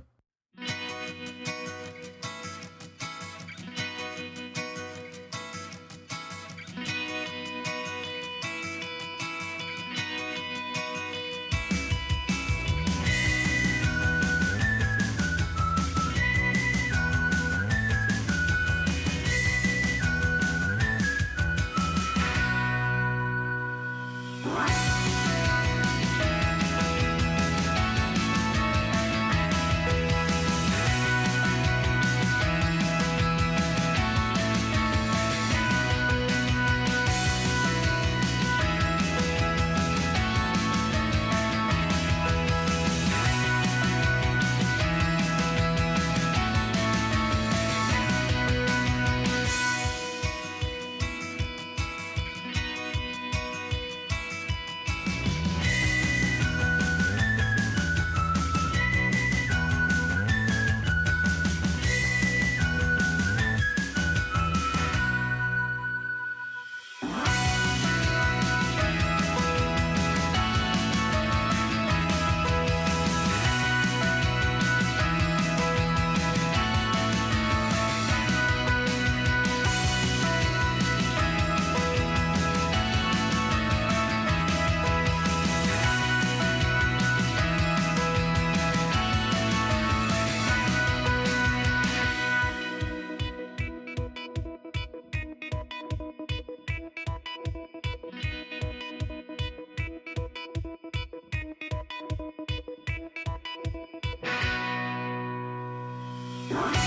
Bye.